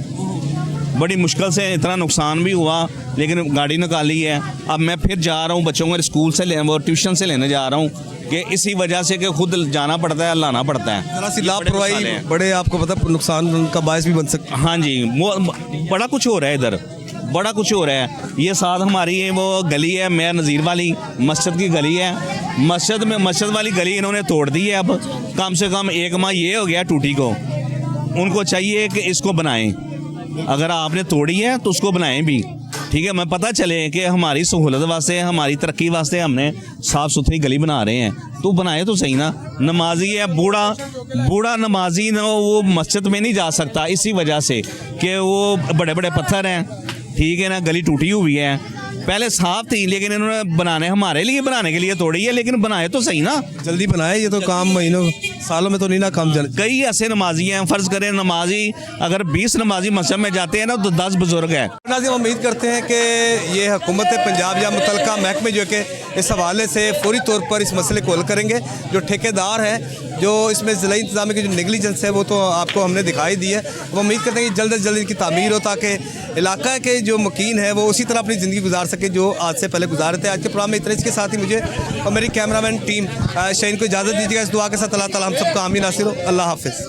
बड़ी मुश्किल से, इतना नुकसान भी हुआ, लेकिन गाड़ी निकाली है। अब मैं फिर जा रहा हूँ बच्चों को स्कूल से वो ट्यूशन से लेने जा रहा हूँ कि इसी वजह से कि खुद जाना पड़ता है, लाना पड़ता है। जरा सी लापरवाही बड़े आपको पता नुकसान का बायस भी बन सकता है। हाँ जी, बड़ा कुछ हो रहा है इधर, बड़ा कुछ हो रहा है। ये साथ हमारी है वो गली है मेयर नज़ीर वाली, मस्जिद की गली है, मस्जिद वाली गली इन्होंने तोड़ दी है। अब कम से कम 1 माह ये हो गया टूटी को, उनको चाहिए कि इसको बनाएं, अगर आपने तोड़ी है तो उसको बनाएं भी, ठीक है। मैं पता चले कि हमारी सहूलत वास्ते, हमारी तरक्की वास्ते हमने साफ़ सुथरी गली बना रहे हैं, तो बनाए तो सही ना। नमाजी है, बूढ़ा नमाजी ना, वो मस्जिद में नहीं जा सकता इसी वजह से कि वो बड़े बड़े पत्थर हैं, ठीक है ना, गली टूटी हुई है। पहले साफ थी, लेकिन इन्होंने हमारे लिए बनाने के लिए तोड़ी है, लेकिन बनाए तो सही ना, जल्दी बनाए। ये तो काम महीनों सालों में तो नहीं ना काम चल। कई ऐसे नमाजी हैं, फ़र्ज़ करें नमाजी अगर 20 नमाजी मस्जिद में जाते हैं ना तो 10 बुजुर्ग हैं। नाज़रीन, उम्मीद करते हैं कि ये हुकूमत पंजाब या मुतलका महकमे जो कि इस हवाले से फौरी तौर पर इस मसले को हल करेंगे। जो ठेकेदार हैं, जो इसमें ज़िला इंतज़ाम की जो नेगलिजेंस है, वो तो आपको हमने दिखाई दी है। वो उम्मीद करते हैं कि जल्द से जल्द इनकी तामीर हो, ताकि इलाका के जो मकीन है वो उसी तरह अपनी ज़िंदगी गुजार सके जो आज से पहले गुजार रहे थे। आज के प्रोग्राम में इतना, इसके साथ ही मुझे और मेरी कैमरामैन टीम शाहीन को इजाज़त दीजिएगा। इस दुआ के साथ अल्लाह ताला हम सबका आमीन नासिर हो। अल्लाह हाफ़िज़।